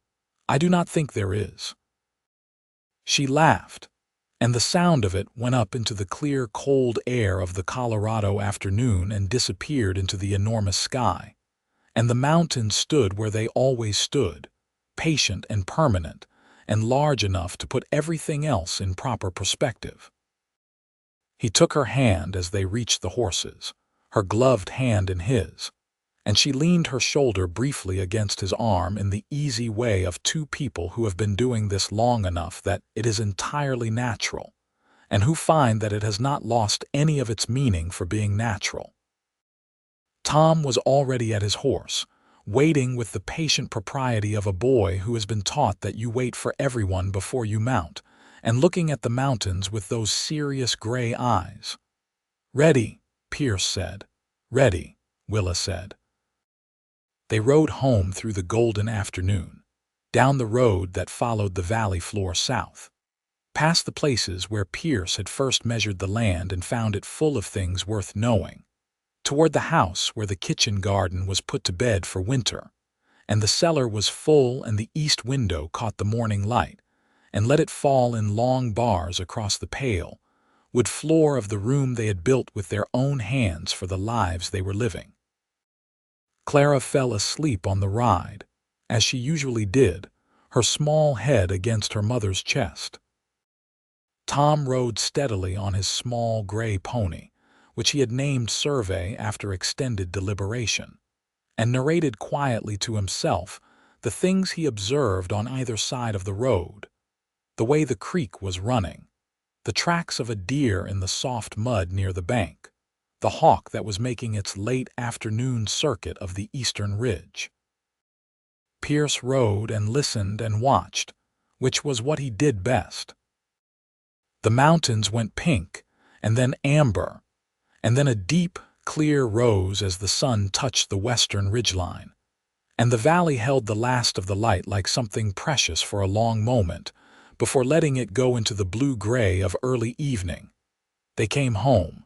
"I do not think there is." She laughed, and the sound of it went up into the clear, cold air of the Colorado afternoon and disappeared into the enormous sky. And the mountains stood where they always stood, patient and permanent, and large enough to put everything else in proper perspective. He took her hand as they reached the horses, her gloved hand in his, and she leaned her shoulder briefly against his arm in the easy way of two people who have been doing this long enough that it is entirely natural, and who find that it has not lost any of its meaning for being natural. Tom was already at his horse, waiting with the patient propriety of a boy who has been taught that you wait for everyone before you mount, and looking at the mountains with those serious gray eyes. "Ready," Pierce said. "Ready," Willa said. They rode home through the golden afternoon, down the road that followed the valley floor south, past the places where Pierce had first measured the land and found it full of things worth knowing, toward the house where the kitchen garden was put to bed for winter, and the cellar was full and the east window caught the morning light and let it fall in long bars across the pale, wood floor of the room they had built with their own hands for the lives they were living. Clara fell asleep on the ride, as she usually did, her small head against her mother's chest. Tom rode steadily on his small gray pony, which he had named Survey after extended deliberation, and narrated quietly to himself the things he observed on either side of the road, the way the creek was running, the tracks of a deer in the soft mud near the bank, the hawk that was making its late afternoon circuit of the eastern ridge. Pierce rode and listened and watched, which was what he did best. The mountains went pink, and then amber, and then a deep, clear rose as the sun touched the western ridgeline, and the valley held the last of the light like something precious for a long moment, before letting it go into the blue-gray of early evening. They came home,